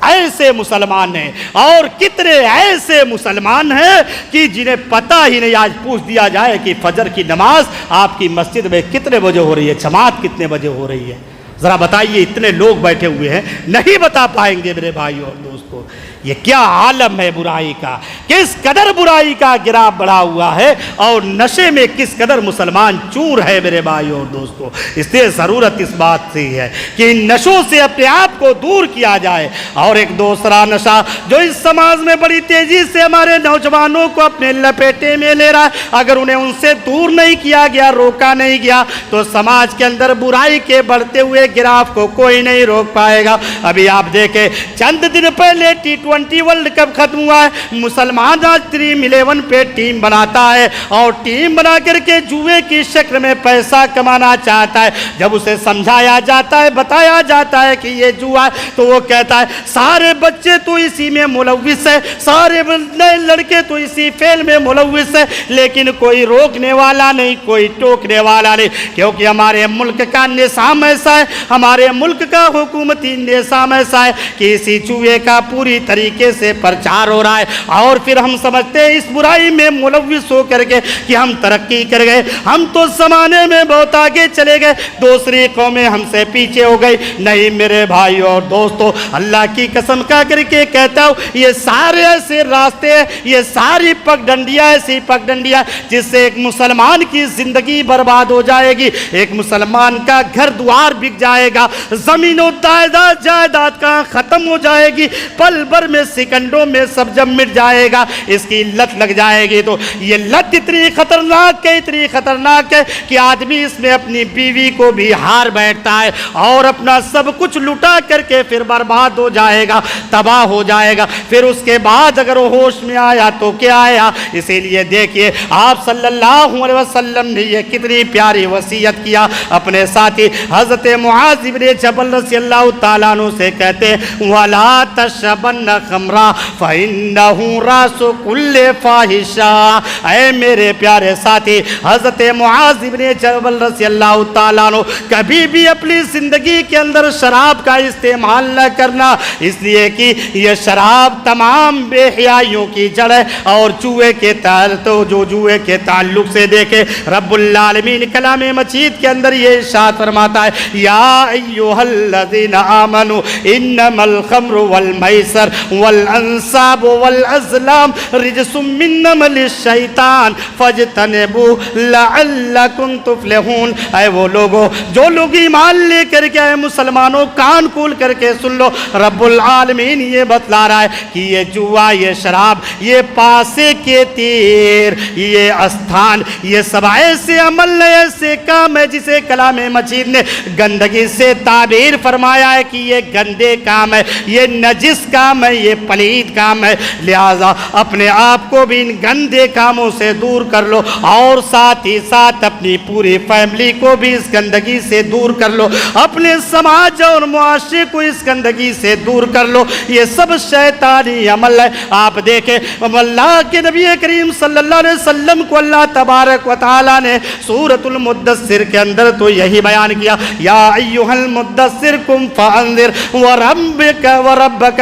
[SPEAKER 1] ایسے مسلمان ہیں، اور کتنے ایسے مسلمان ہیں کہ جنہیں پتہ ہی نہیں۔ آج پوچھ دیا جائے کہ فجر کی نماز آپ کی مسجد میں کتنے بجے ہو رہی ہے، جماعت کتنے بجے ہو رہی ہے، ذرا بتائیے۔ اتنے لوگ بیٹھے ہوئے ہیں، نہیں بتا پائیں گے میرے بھائیوں اور دوستو۔ یہ کیا عالم ہے برائی کا، کس قدر برائی کا گراف بڑھا ہوا ہے، اور نشے میں کس قدر مسلمان چور ہے میرے بھائیوں اور دوستو۔ اس لیے ضرورت اس بات سے ہے کہ ان نشوں سے اپنے آپ کو دور کیا جائے۔ اور ایک دوسرا نشہ جو اس سماج میں بڑی تیزی سے ہمارے نوجوانوں کو اپنے لپیٹے میں لے رہا ہے، اگر انہیں ان سے دور نہیں کیا گیا، روکا نہیں گیا، تو سماج کے اندر برائی کے بڑھتے ہوئے گراف کو کوئی نہیں روک پائے گا۔ ابھی آپ دیکھیں چند دن پہلے T20 ورلڈ کپ ختم ہوا ہے، مسلمان آج ڈریم 11 پہ ٹیم بناتا ہے، اور ٹیم بنا کر کے جوئے کی شکل میں پیسہ کمانا چاہتا ہے۔ جب اسے سمجھایا جاتا ہے، بتایا جاتا ہے کہ یہ جوا ہے، تو وہ کہتا ہے سارے بچے تو اسی میں ملوث ہے، سارے نئے لڑکے تو اسی فیل میں ملوث ہے، لیکن کوئی روکنے والا نہیں، کوئی ٹوکنے والا نہیں، کیونکہ ہمارے ملک کا نظام ایسا ہے، ہمارے ملک کا حکومتی نظام ایسا ہے کہ اسی جوئے کا پوری طریقے سے پرچار ہو رہا ہے، اور پھر ہم سمجھتے ہیں اس برائی میں ملوث ہو کر کے کہ ہم ترقی کر گئے، ہم تو زمانے میں بہت آگے چلے گئے، دوسری قومیں ہم سے پیچھے ہو گئی۔ نہیں میرے بھائی اور دوستو، اللہ کی قسم کھا کر کے کہتا ہوں، یہ سارے ایسے راستے ہیں، یہ ساری پگڈنڈیاں ایسی پگڈنڈیاں جس سے ایک مسلمان کی زندگی برباد ہو جائے گی، ایک مسلمان کا گھر دوار بک جائے گا، زمین و جائیداد کا ختم ہو جائے گی، پل بھر میں سیکنڈوں میں سب جب مٹ جائے گا، اس کی لت لگ جائے گی۔ تو یہ لت اتنی خطرناک ہے کہ آدمی اس میں اپنی بیوی کو بھی ہار بیٹھتا ہے، اور اپنا سب کچھ لٹا کر کے پھر برباد ہو جائے گا، تباہ ہو جائے گا۔ پھر اس کے بعد اگر وہ ہوش میں آیا تو کیا آیا؟ اسی لیے دیکھیے آپ صلی اللہ علیہ وسلم نے یہ کتنی پیاری وصیت کیا اپنے ساتھی حضرت معاذ بن جبل رضی اللہ تعالیٰ عنہ سے، کہتے ہیں وَلَا تَشْرَبَنَّ خَمْرًا فَإِنَّهُ رَأْسُ كُلِّ فَاحِشَةٍ۔ اے میرے پیارے ساتھی حضرت معاذ بن جبل رضی اللہ تعالیٰ عنہ، کبھی بھی اپنی زندگی کے اندر شراب کا استعمال نہ کرنا، اس لیے کہ یہ شراب تمام بے حیائیوں کی جڑ ہے، اور جوئے کے تعلق سے دیکھے رب العالمین کلام مجید کے اندر یہ ارشاد فرماتا ہے یا ایھا الذین آمنوا انما الخمر والمیسر والانصاب والازلام رجس من عمل الشیطان فاجتنبوہ لعلکم تفلحون۔ اے وہ لوگوں جو لوگ ایمان لے کر کے، اے مسلمانوں کان کھول کر کے سن لو، رب العالمین یہ بتلا رہا ہے کہ یہ جوا، یہ شراب، یہ پاسے کے تیر، یہ استھان، یہ سب ایسے عمل ہے، ایسے کام ہے جسے کلام مجید نے گندگی سے تعبیر فرمایا ہے کہ یہ گندے کام ہے، یہ نجس کام ہے، یہ پلید کام ہے۔ لہذا اپنے آپ کو بھی ان گندے کاموں سے دور کر لو، اور ساتھ ہی ساتھ اپنی پوری فیملی کو بھی اس گندگی سے دور کر لو، اپنے سماج اور معاشرے کو اس گندگی سے دور کر لو۔ یہ سب شیطانی عمل ہے۔ آپ دیکھیں اللہ کے نبی کریم صلی اللہ علیہ وسلم کو اللہ تبارک و تعالیٰ نے سورۃ المدثر کے اندر تو یہی بیان کیا، یا ایھا المدثر قم فانذر وربک